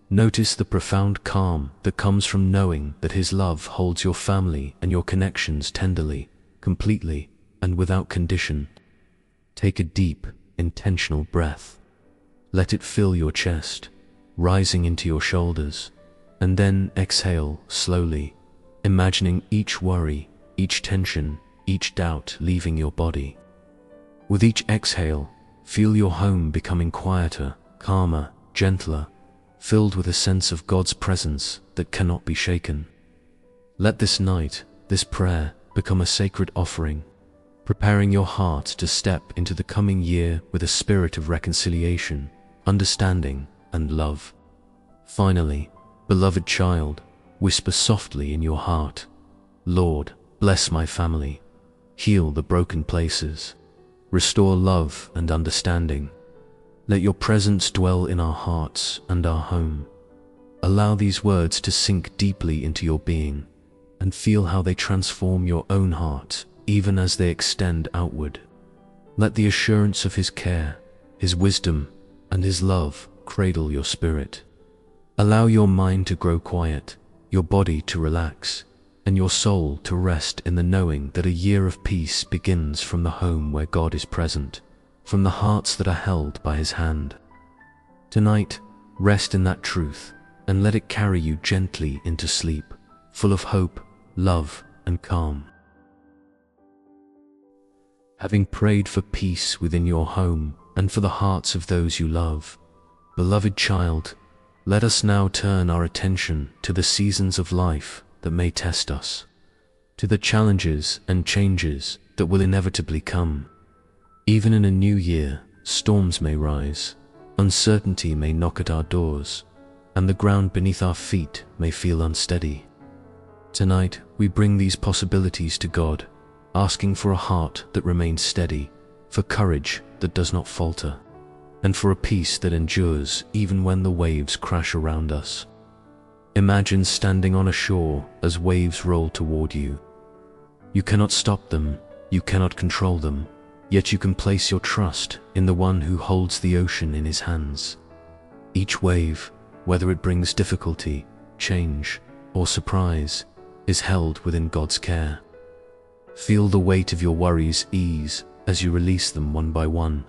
notice the profound calm that comes from knowing that His love holds your family and your connections tenderly, completely, and without condition. Take a deep, intentional breath. Let it fill your chest, rising into your shoulders, and then exhale slowly, imagining each worry, each tension, each doubt leaving your body. With each exhale, feel your home becoming quieter, calmer, gentler, filled with a sense of God's presence that cannot be shaken. Let this night, this prayer, become a sacred offering, preparing your heart to step into the coming year with a spirit of reconciliation, understanding, and love. Finally, beloved child, whisper softly in your heart, "Lord, bless my family, heal the broken places, restore love and understanding. Let your presence dwell in our hearts and our home." Allow these words to sink deeply into your being, and feel how they transform your own heart, even as they extend outward. Let the assurance of His care, His wisdom, and His love cradle your spirit. Allow your mind to grow quiet, your body to relax, and your soul to rest in the knowing that a year of peace begins from the home where God is present, from the hearts that are held by His hand. Tonight, rest in that truth, and let it carry you gently into sleep, full of hope, love, and calm. Having prayed for peace within your home and for the hearts of those you love, beloved child, let us now turn our attention to the seasons of life that may test us, to the challenges and changes that will inevitably come. Even in a new year, storms may rise, uncertainty may knock at our doors, and the ground beneath our feet may feel unsteady. Tonight, we bring these possibilities to God, asking for a heart that remains steady, for courage that does not falter, and for a peace that endures even when the waves crash around us. Imagine standing on a shore as waves roll toward you. You cannot stop them, you cannot control them, yet you can place your trust in the one who holds the ocean in his hands. Each wave, whether it brings difficulty, change, or surprise, is held within God's care. Feel the weight of your worries ease as you release them one by one.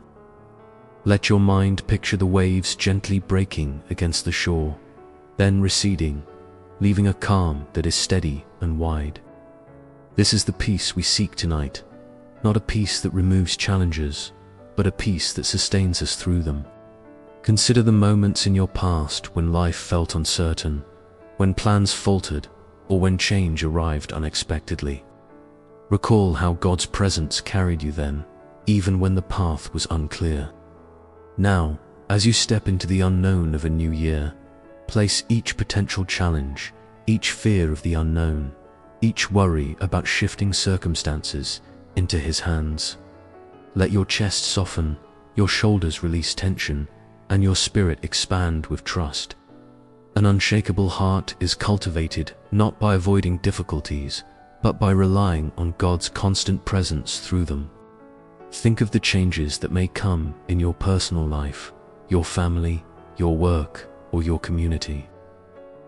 Let your mind picture the waves gently breaking against the shore, then receding, leaving a calm that is steady and wide. This is the peace we seek tonight, not a peace that removes challenges, but a peace that sustains us through them. Consider the moments in your past when life felt uncertain, when plans faltered, or when change arrived unexpectedly. Recall how God's presence carried you then, even when the path was unclear. Now, as you step into the unknown of a new year, place each potential challenge, each fear of the unknown, each worry about shifting circumstances into His hands. Let your chest soften, your shoulders release tension, and your spirit expand with trust. An unshakable heart is cultivated not by avoiding difficulties, but by relying on God's constant presence through them. Think of the changes that may come in your personal life, your family, your work, or your community.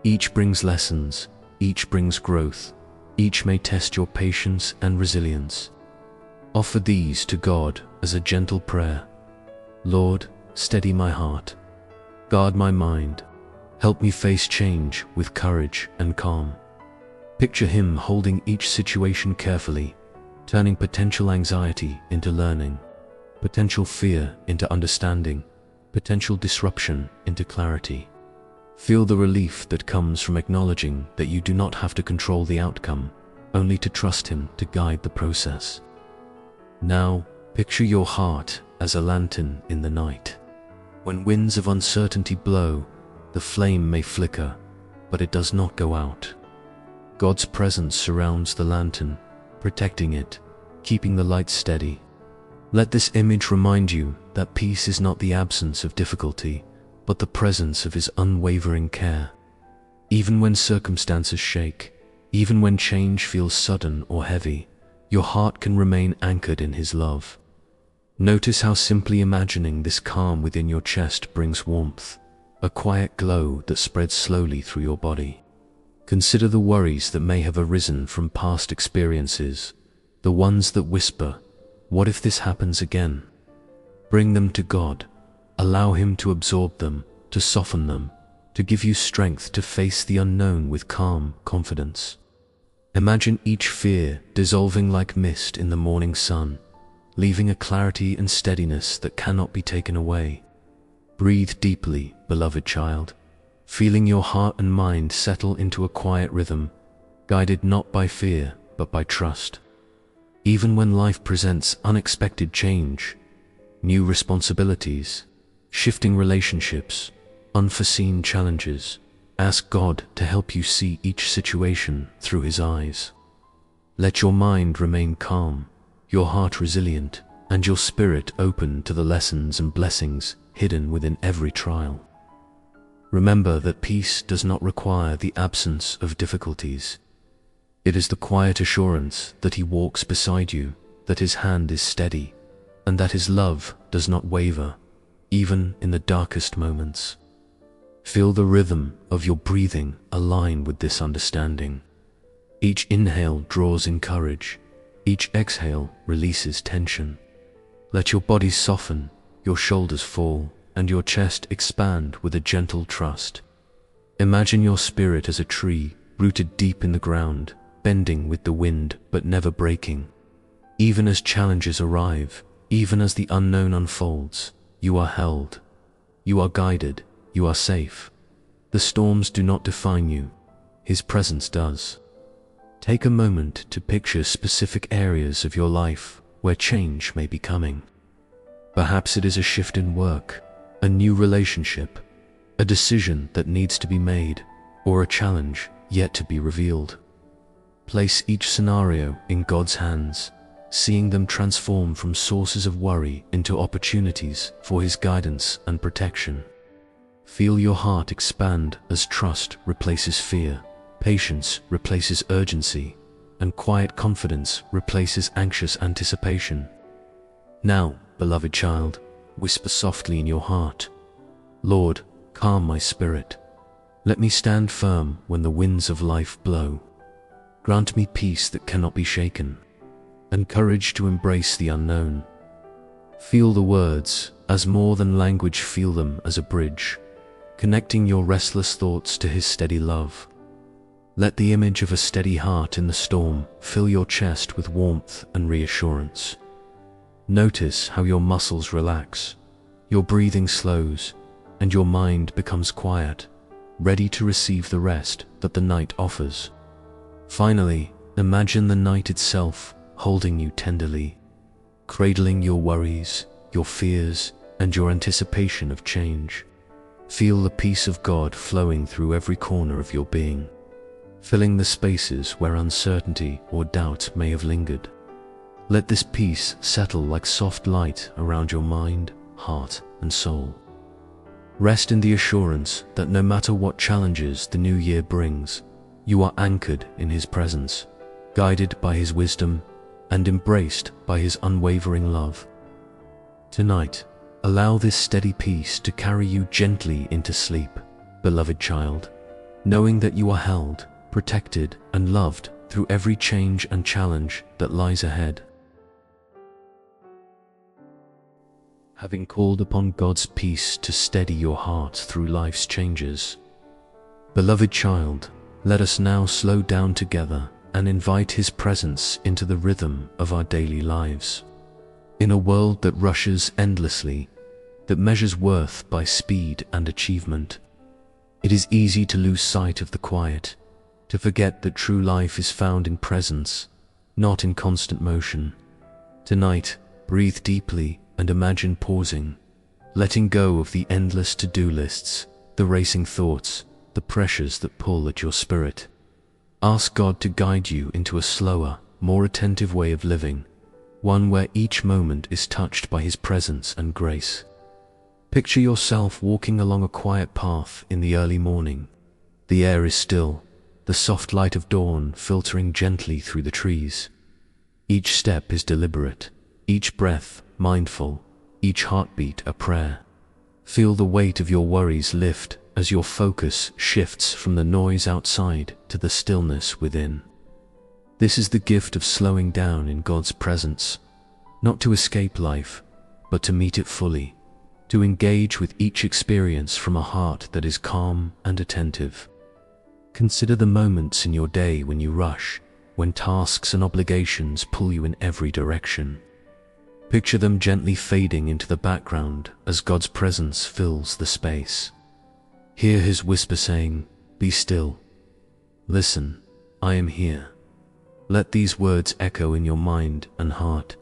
Each brings lessons, each brings growth, Each may test your patience and resilience. Offer these to God as a gentle prayer. Lord, steady my heart. Guard my mind. Help me face change with courage and calm. Picture Him holding each situation carefully, turning potential anxiety into learning, potential fear into understanding, potential disruption into clarity. Feel the relief that comes from acknowledging that you do not have to control the outcome, only to trust Him to guide the process. Now, picture your heart as a lantern in the night. When winds of uncertainty blow, the flame may flicker, but it does not go out. God's presence surrounds the lantern, protecting it, keeping the light steady. Let this image remind you that peace is not the absence of difficulty, but the presence of His unwavering care. Even when circumstances shake, even when change feels sudden or heavy, your heart can remain anchored in His love. Notice how simply imagining this calm within your chest brings warmth, a quiet glow that spreads slowly through your body. Consider the worries that may have arisen from past experiences, the ones that whisper, "What if this happens again?" Bring them to God. Allow Him to absorb them, to soften them, to give you strength to face the unknown with calm confidence. Imagine each fear dissolving like mist in the morning sun, leaving a clarity and steadiness that cannot be taken away. Breathe deeply, beloved child, feeling your heart and mind settle into a quiet rhythm, guided not by fear, but by trust. Even when life presents unexpected change, new responsibilities, shifting relationships, unforeseen challenges, ask God to help you see each situation through His eyes. Let your mind remain calm, your heart resilient, and your spirit open to the lessons and blessings hidden within every trial. Remember that peace does not require the absence of difficulties. It is the quiet assurance that He walks beside you, that His hand is steady, and that His love does not waver, even in the darkest moments. Feel the rhythm of your breathing align with this understanding. Each inhale draws in courage, each exhale releases tension. Let your body soften, your shoulders fall, and your chest expand with a gentle trust. Imagine your spirit as a tree rooted deep in the ground, bending with the wind but never breaking. Even as challenges arrive, even as the unknown unfolds, you are held, you are guided, you are safe. The storms do not define you, His presence does. Take a moment to picture specific areas of your life where change may be coming. Perhaps it is a shift in work, a new relationship, a decision that needs to be made, or a challenge yet to be revealed. Place each scenario in God's hands, seeing them transform from sources of worry into opportunities for His guidance and protection. Feel your heart expand as trust replaces fear, patience replaces urgency, and quiet confidence replaces anxious anticipation. Now, beloved child, whisper softly in your heart, "Lord, calm my spirit. Let me stand firm when the winds of life blow. Grant me peace that cannot be shaken, and courage to embrace the unknown." Feel the words as more than language, feel them as a bridge, connecting your restless thoughts to His steady love. Let the image of a steady heart in the storm fill your chest with warmth and reassurance. Notice how your muscles relax, your breathing slows, and your mind becomes quiet, ready to receive the rest that the night offers. Finally, imagine the night itself holding you tenderly, cradling your worries, your fears, and your anticipation of change. Feel the peace of God flowing through every corner of your being, filling the spaces where uncertainty or doubt may have lingered. Let this peace settle like soft light around your mind, heart, and soul. Rest in the assurance that no matter what challenges the new year brings, you are anchored in His presence, guided by His wisdom, and embraced by His unwavering love. Tonight, allow this steady peace to carry you gently into sleep, beloved child, knowing that you are held, protected, and loved through every change and challenge that lies ahead. Having called upon God's peace to steady your heart through life's changes, beloved child, let us now slow down together and invite His presence into the rhythm of our daily lives. In a world that rushes endlessly, that measures worth by speed and achievement, it is easy to lose sight of the quiet, to forget that true life is found in presence, not in constant motion. Tonight, breathe deeply and imagine pausing, letting go of the endless to-do lists, the racing thoughts, the pressures that pull at your spirit. Ask God to guide you into a slower, more attentive way of living, one where each moment is touched by His presence and grace. Picture yourself walking along a quiet path in the early morning. The air is still, the soft light of dawn filtering gently through the trees. Each step is deliberate, each breath mindful, each heartbeat a prayer. Feel the weight of your worries lift as your focus shifts from the noise outside to the stillness within. This is the gift of slowing down in God's presence, not to escape life, but to meet it fully, to engage with each experience from a heart that is calm and attentive. Consider the moments in your day when you rush, when tasks and obligations pull you in every direction. Picture them gently fading into the background as God's presence fills the space. Hear His whisper saying, "Be still. Listen, I am here." Let these words echo in your mind and heart,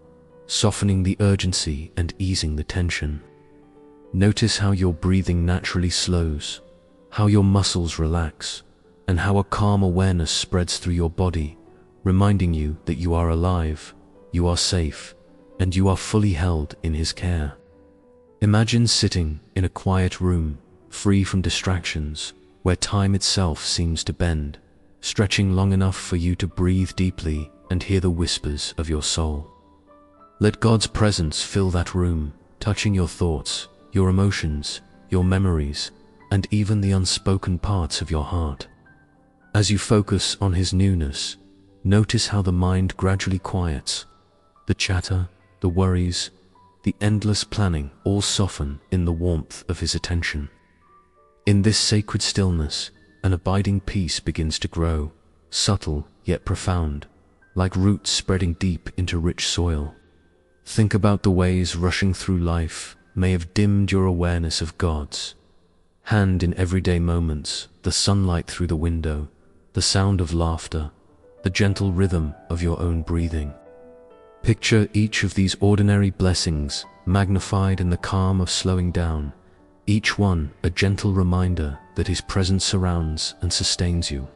softening the urgency and easing the tension. Notice how your breathing naturally slows, how your muscles relax, and how a calm awareness spreads through your body, reminding you that you are alive, you are safe, and you are fully held in His care. Imagine sitting in a quiet room, free from distractions, where time itself seems to bend, stretching long enough for you to breathe deeply and hear the whispers of your soul. Let God's presence fill that room, touching your thoughts, your emotions, your memories, and even the unspoken parts of your heart. As you focus on His newness, notice how the mind gradually quiets. The chatter, the worries, the endless planning all soften in the warmth of His attention. In this sacred stillness, an abiding peace begins to grow, subtle yet profound, like roots spreading deep into rich soil. Think about the ways rushing through life may have dimmed your awareness of God's hand in everyday moments, the sunlight through the window, the sound of laughter, the gentle rhythm of your own breathing. Picture each of these ordinary blessings magnified in the calm of slowing down, each one a gentle reminder that His presence surrounds and sustains you.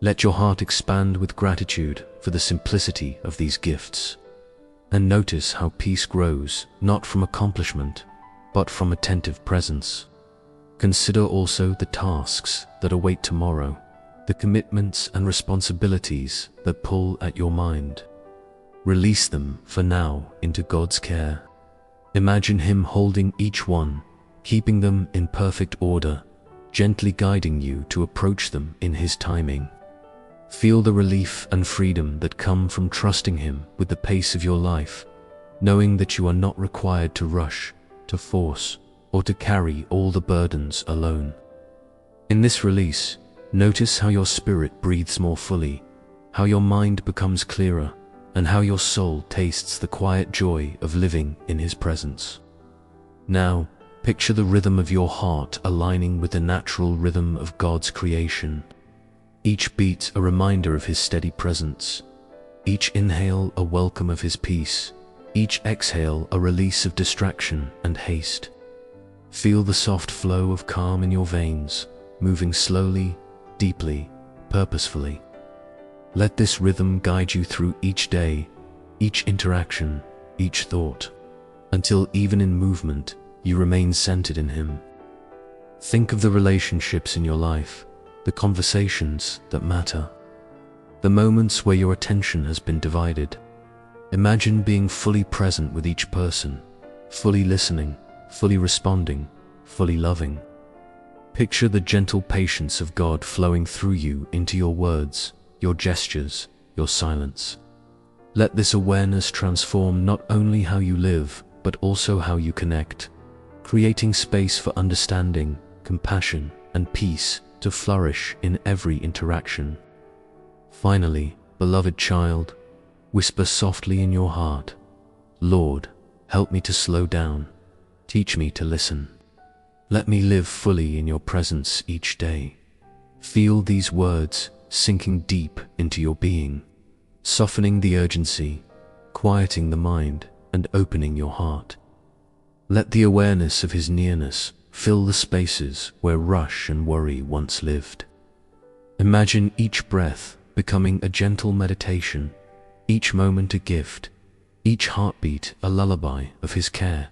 Let your heart expand with gratitude for the simplicity of these gifts. And notice how peace grows not from accomplishment, but from attentive presence. Consider also the tasks that await tomorrow, the commitments and responsibilities that pull at your mind. Release them for now into God's care. Imagine Him holding each one, keeping them in perfect order, gently guiding you to approach them in His timing. Feel the relief and freedom that come from trusting Him with the pace of your life, knowing that you are not required to rush, to force, or to carry all the burdens alone. In this release, notice how your spirit breathes more fully, how your mind becomes clearer, and how your soul tastes the quiet joy of living in His presence. Now, picture the rhythm of your heart aligning with the natural rhythm of God's creation. Each beat a reminder of His steady presence, each inhale a welcome of His peace, each exhale a release of distraction and haste. Feel the soft flow of calm in your veins, moving slowly, deeply, purposefully. Let this rhythm guide you through each day, each interaction, each thought, until even in movement, you remain centered in Him. Think of the relationships in your life, the conversations that matter, the moments where your attention has been divided. Imagine being fully present with each person, fully listening, fully responding, fully loving. Picture the gentle patience of God flowing through you into your words, your gestures, your silence. Let this awareness transform not only how you live, but also how you connect, creating space for understanding, compassion, and peace to flourish in every interaction. Finally, beloved child, whisper softly in your heart, Lord, help me to slow down, teach me to listen. Let me live fully in your presence each day. Feel these words sinking deep into your being, softening the urgency, quieting the mind, and opening your heart. Let the awareness of His nearness fill the spaces where rush and worry once lived. Imagine each breath becoming a gentle meditation, each moment a gift, each heartbeat a lullaby of His care.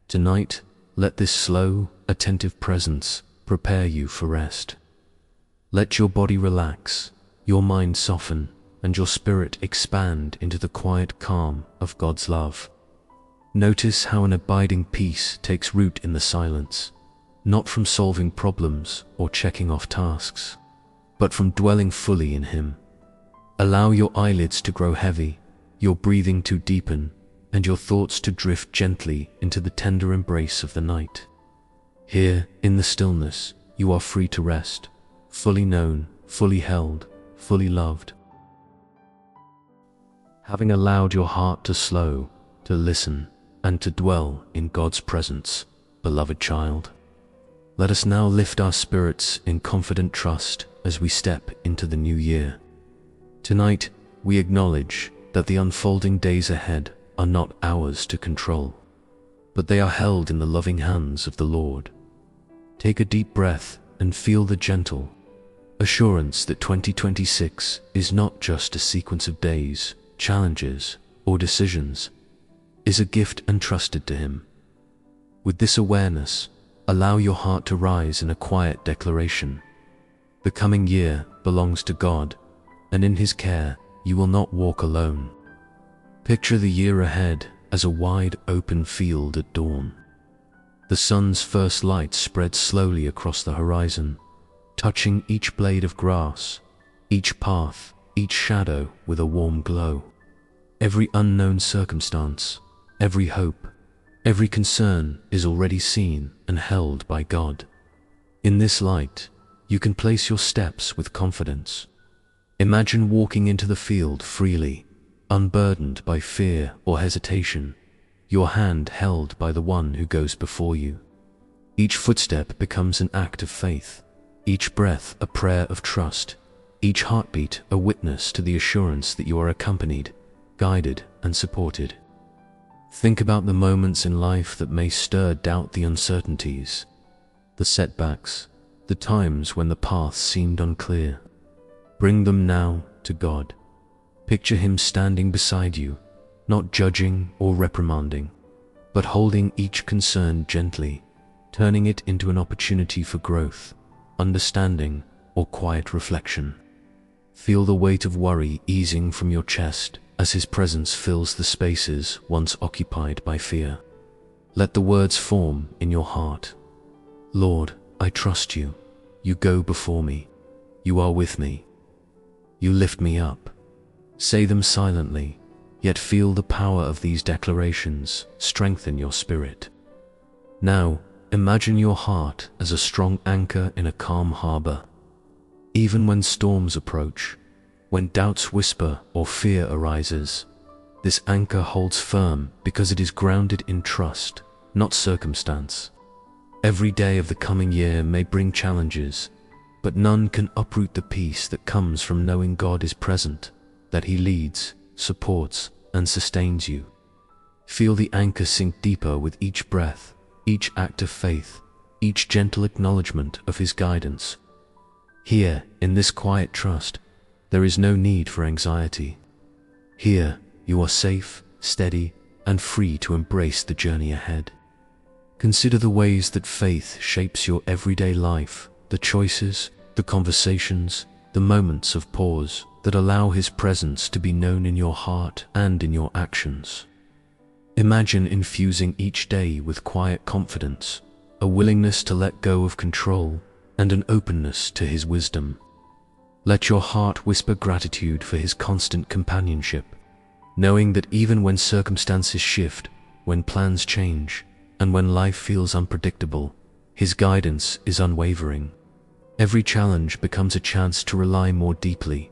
Tonight, let this slow, attentive presence prepare you for rest. Let your body relax, your mind soften, and your spirit expand into the quiet calm of God's love. Notice how an abiding peace takes root in the silence, not from solving problems or checking off tasks, but from dwelling fully in Him. Allow your eyelids to grow heavy, your breathing to deepen, and your thoughts to drift gently into the tender embrace of the night. Here, in the stillness, you are free to rest, fully known, fully held, fully loved. Having allowed your heart to slow, to listen, and to dwell in God's presence, beloved child, let us now lift our spirits in confident trust as we step into the new year. Tonight, we acknowledge that the unfolding days ahead are not ours to control, but they are held in the loving hands of the Lord. Take a deep breath and feel the gentle assurance that 2026 is not just a sequence of days, challenges, or decisions, is a gift entrusted to Him. With this awareness, allow your heart to rise in a quiet declaration. The coming year belongs to God, and in His care, you will not walk alone. Picture the year ahead as a wide open field at dawn. The sun's first light spreads slowly across the horizon, touching each blade of grass, each path, each shadow with a warm glow. Every unknown circumstance, every hope, every concern is already seen and held by God. In this light, you can place your steps with confidence. Imagine walking into the field freely, unburdened by fear or hesitation, your hand held by the One who goes before you. Each footstep becomes an act of faith, each breath a prayer of trust, each heartbeat a witness to the assurance that you are accompanied, guided, and supported. Think about the moments in life that may stir doubt, the uncertainties, the setbacks, the times when the path seemed unclear. Bring them now to God. Picture Him standing beside you, not judging or reprimanding, but holding each concern gently, turning it into an opportunity for growth, understanding, or quiet reflection. Feel the weight of worry easing from your chest as His presence fills the spaces once occupied by fear. Let the words form in your heart. Lord, I trust you. You go before me. You are with me. You lift me up. Say them silently, yet feel the power of these declarations strengthen your spirit. Now, imagine your heart as a strong anchor in a calm harbor. Even when storms approach, when doubts whisper or fear arises, this anchor holds firm because it is grounded in trust, not circumstance. Every day of the coming year may bring challenges, but none can uproot the peace that comes from knowing God is present, that He leads, supports, and sustains you. Feel the anchor sink deeper with each breath, each act of faith, each gentle acknowledgement of His guidance. Here, in this quiet trust, there is no need for anxiety. Here, you are safe, steady, and free to embrace the journey ahead. Consider the ways that faith shapes your everyday life, the choices, the conversations, the moments of pause that allow His presence to be known in your heart and in your actions. Imagine infusing each day with quiet confidence, a willingness to let go of control, and an openness to His wisdom. Let your heart whisper gratitude for his constant companionship, knowing that even when circumstances shift, when plans change, and when life feels unpredictable, his guidance is unwavering. Every challenge becomes a chance to rely more deeply,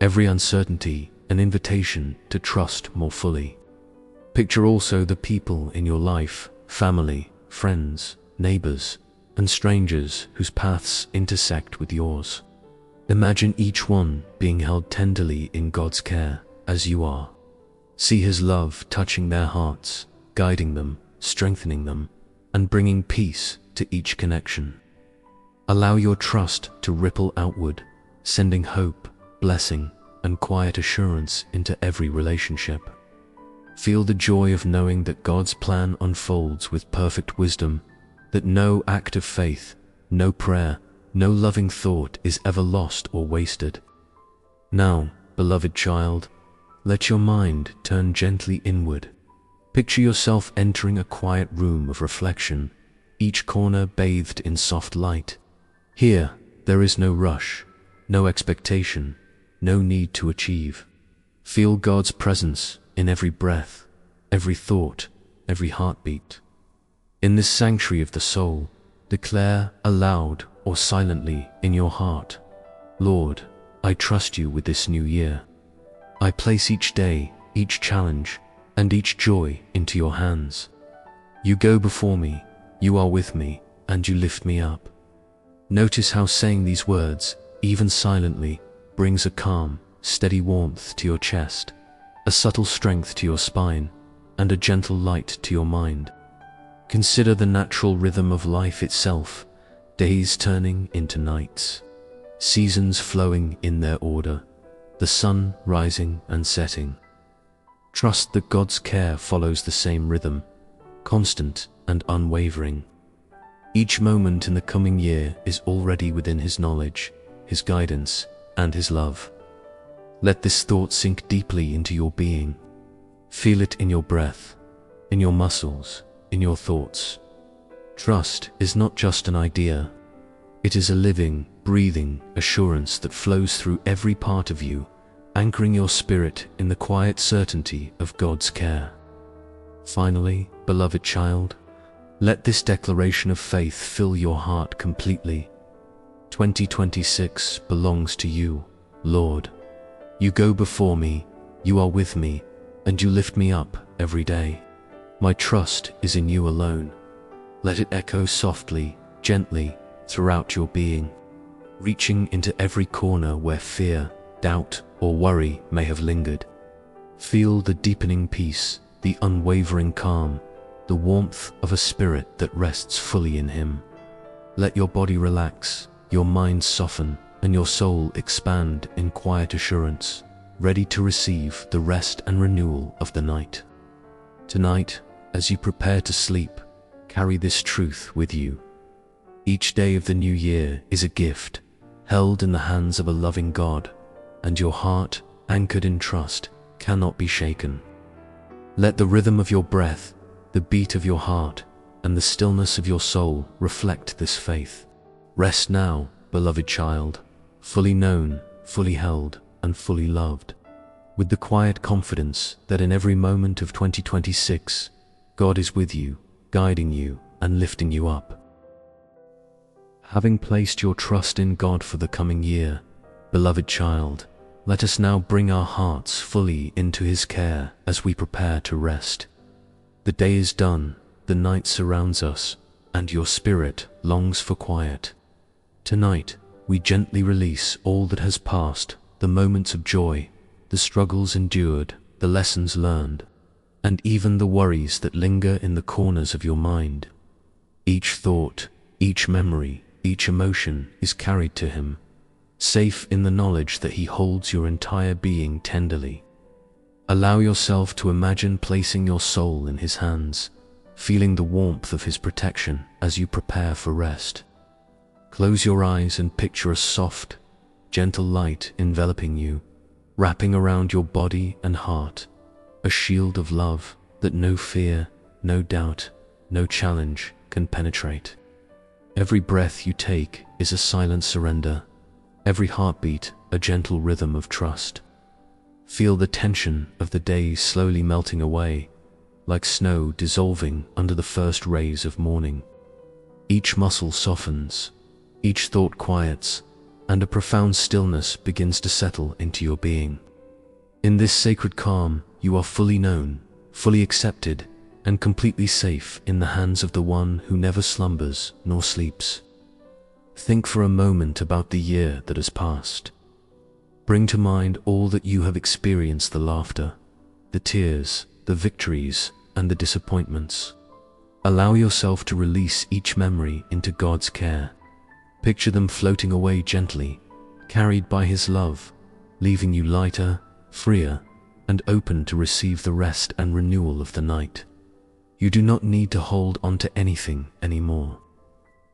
every uncertainty an invitation to trust more fully. Picture also the people in your life, family, friends, neighbors, and strangers whose paths intersect with yours. Imagine each one being held tenderly in God's care as you are. See his love touching their hearts, guiding them, strengthening them, and bringing peace to each connection. Allow your trust to ripple outward, sending hope, blessing, and quiet assurance into every relationship. Feel the joy of knowing that God's plan unfolds with perfect wisdom, that no act of faith, no prayer, no loving thought is ever lost or wasted. Now, beloved child, let your mind turn gently inward. Picture yourself entering a quiet room of reflection, each corner bathed in soft light. Here, there is no rush, no expectation, no need to achieve. Feel God's presence in every breath, every thought, every heartbeat. In this sanctuary of the soul, declare aloud or silently in your heart, Lord, I trust you with this new year. I place each day, each challenge, and each joy into your hands. You go before me, you are with me, and you lift me up. Notice how saying these words, even silently, brings a calm, steady warmth to your chest, a subtle strength to your spine, and a gentle light to your mind. Consider the natural rhythm of life itself, days turning into nights, seasons flowing in their order, the sun rising and setting. Trust that God's care follows the same rhythm, constant and unwavering. Each moment in the coming year is already within his knowledge, his guidance, and his love. Let this thought sink deeply into your being. Feel it in your breath, in your muscles, in your thoughts. Trust is not just an idea. It is a living, breathing assurance that flows through every part of you, anchoring your spirit in the quiet certainty of God's care. Finally, beloved child, let this declaration of faith fill your heart completely. 2026 belongs to you, Lord. You go before me, you are with me, and you lift me up every day. My trust is in you alone. Let it echo softly, gently, throughout your being, reaching into every corner where fear, doubt, or worry may have lingered. Feel the deepening peace, the unwavering calm, the warmth of a spirit that rests fully in him. Let your body relax, your mind soften, and your soul expand in quiet assurance, ready to receive the rest and renewal of the night. Tonight, as you prepare to sleep, carry this truth with you. Each day of the new year is a gift, held in the hands of a loving God, and your heart, anchored in trust, cannot be shaken. Let the rhythm of your breath, the beat of your heart, and the stillness of your soul reflect this faith. Rest now, beloved child, fully known, fully held, and fully loved, with the quiet confidence that in every moment of 2026, God is with you, guiding you, and lifting you up. Having placed your trust in God for the coming year, beloved child, let us now bring our hearts fully into his care as we prepare to rest. The day is done, the night surrounds us, and your spirit longs for quiet. Tonight, we gently release all that has passed, the moments of joy, the struggles endured, the lessons learned, and even the worries that linger in the corners of your mind. Each thought, each memory, each emotion is carried to him, safe in the knowledge that he holds your entire being tenderly. Allow yourself to imagine placing your soul in his hands, feeling the warmth of his protection as you prepare for rest. Close your eyes and picture a soft, gentle light enveloping you, wrapping around your body and heart, a shield of love that no fear, no doubt, no challenge can penetrate. Every breath you take is a silent surrender, every heartbeat a gentle rhythm of trust. Feel the tension of the days slowly melting away, like snow dissolving under the first rays of morning. Each muscle softens, each thought quiets, and a profound stillness begins to settle into your being. In this sacred calm, you are fully known, fully accepted, and completely safe in the hands of the one who never slumbers nor sleeps. Think for a moment about the year that has passed. Bring to mind all that you have experienced, the laughter, the tears, the victories, and the disappointments. Allow yourself to release each memory into God's care. Picture them floating away gently, carried by His love, leaving you lighter, freer, and open to receive the rest and renewal of the night. You do not need to hold on to anything anymore.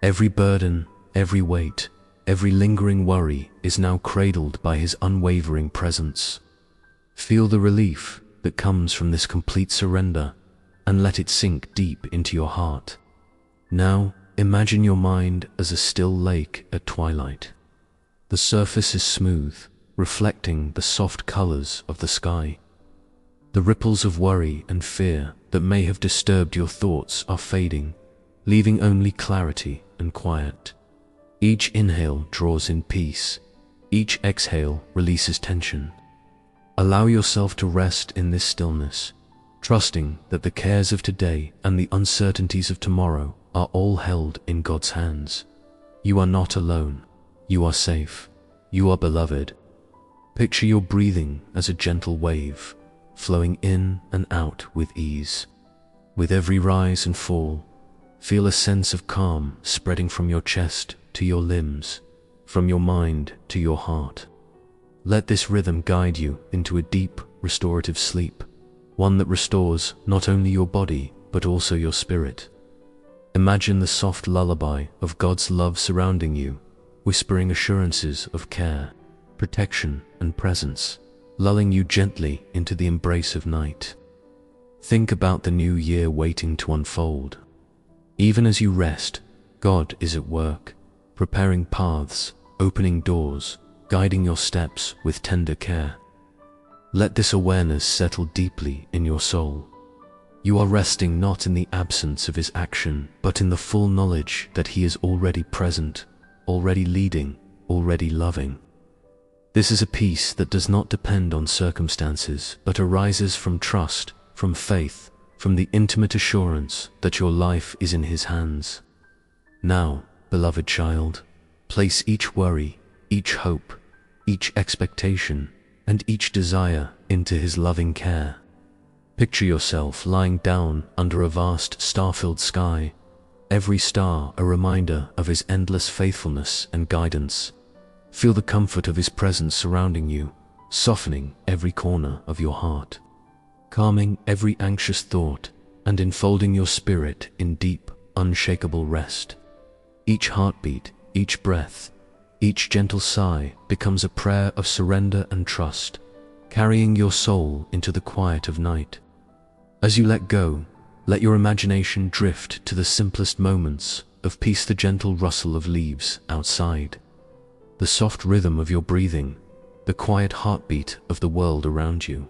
Every burden, every weight, every lingering worry is now cradled by His unwavering presence. Feel the relief that comes from this complete surrender, and let it sink deep into your heart. Now, imagine your mind as a still lake at twilight. The surface is smooth, reflecting the soft colors of the sky. The ripples of worry and fear that may have disturbed your thoughts are fading, leaving only clarity and quiet. Each inhale draws in peace, each exhale releases tension. Allow yourself to rest in this stillness, trusting that the cares of today and the uncertainties of tomorrow are all held in God's hands. You are not alone. You are safe. You are beloved. Picture your breathing as a gentle wave, flowing in and out with ease. With every rise and fall, feel a sense of calm spreading from your chest to your limbs, from your mind to your heart. Let this rhythm guide you into a deep, restorative sleep, one that restores not only your body, but also your spirit. Imagine the soft lullaby of God's love surrounding you, whispering assurances of care, protection, and presence, lulling you gently into the embrace of night. Think about the new year waiting to unfold. Even as you rest, God is at work, preparing paths, opening doors, guiding your steps with tender care. Let this awareness settle deeply in your soul. You are resting not in the absence of His action, but in the full knowledge that He is already present, already leading, already loving. This is a peace that does not depend on circumstances, but arises from trust, from faith, from the intimate assurance that your life is in His hands. Now, beloved child, place each worry, each hope, each expectation, and each desire into His loving care. Picture yourself lying down under a vast star-filled sky, every star a reminder of His endless faithfulness and guidance. Feel the comfort of His presence surrounding you, softening every corner of your heart, calming every anxious thought, and enfolding your spirit in deep, unshakable rest. Each heartbeat, each breath, each gentle sigh becomes a prayer of surrender and trust, carrying your soul into the quiet of night. As you let go, let your imagination drift to the simplest moments of peace, the gentle rustle of leaves outside, the soft rhythm of your breathing, the quiet heartbeat of the world around you.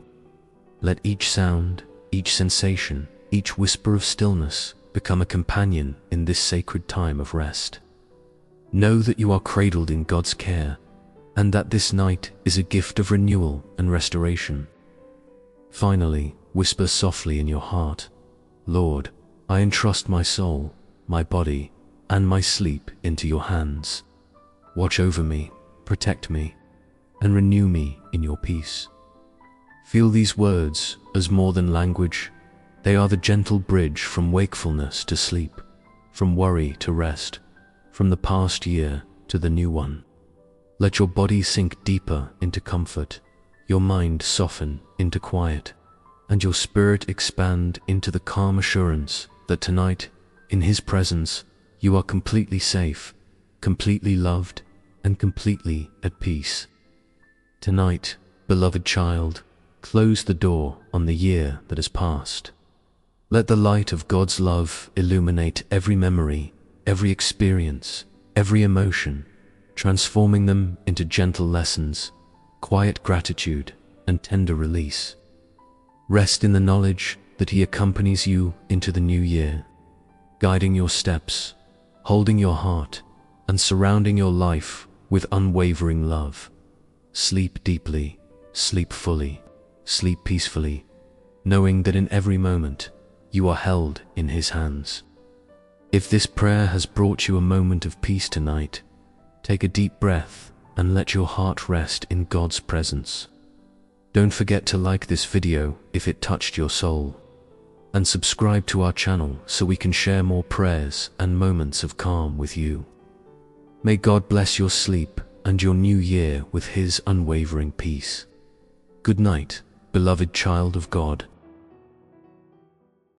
Let each sound, each sensation, each whisper of stillness become a companion in this sacred time of rest. Know that you are cradled in God's care, and that this night is a gift of renewal and restoration. Finally, whisper softly in your heart, Lord, I entrust my soul, my body, and my sleep into your hands. Watch over me, protect me, and renew me in your peace. Feel these words as more than language. They are the gentle bridge from wakefulness to sleep, from worry to rest, from the past year to the new one. Let your body sink deeper into comfort, your mind soften into quiet, and your spirit expand into the calm assurance that tonight, in His presence, you are completely safe, completely loved, and completely at peace. Tonight, beloved child, close the door on the year that has passed. Let the light of God's love illuminate every memory, every experience, every emotion, transforming them into gentle lessons quiet gratitude, and tender release. Rest in the knowledge that He accompanies you into the new year, guiding your steps, holding your heart, and surrounding your life with unwavering love. Sleep deeply, sleep fully, sleep peacefully, knowing that in every moment you are held in His hands. If this prayer has brought you a moment of peace tonight, take a deep breath and let your heart rest in God's presence. Don't forget to like this video if it touched your soul, and subscribe to our channel so we can share more prayers and moments of calm with you. May God bless your sleep and your new year with His unwavering peace. Good night, beloved child of God.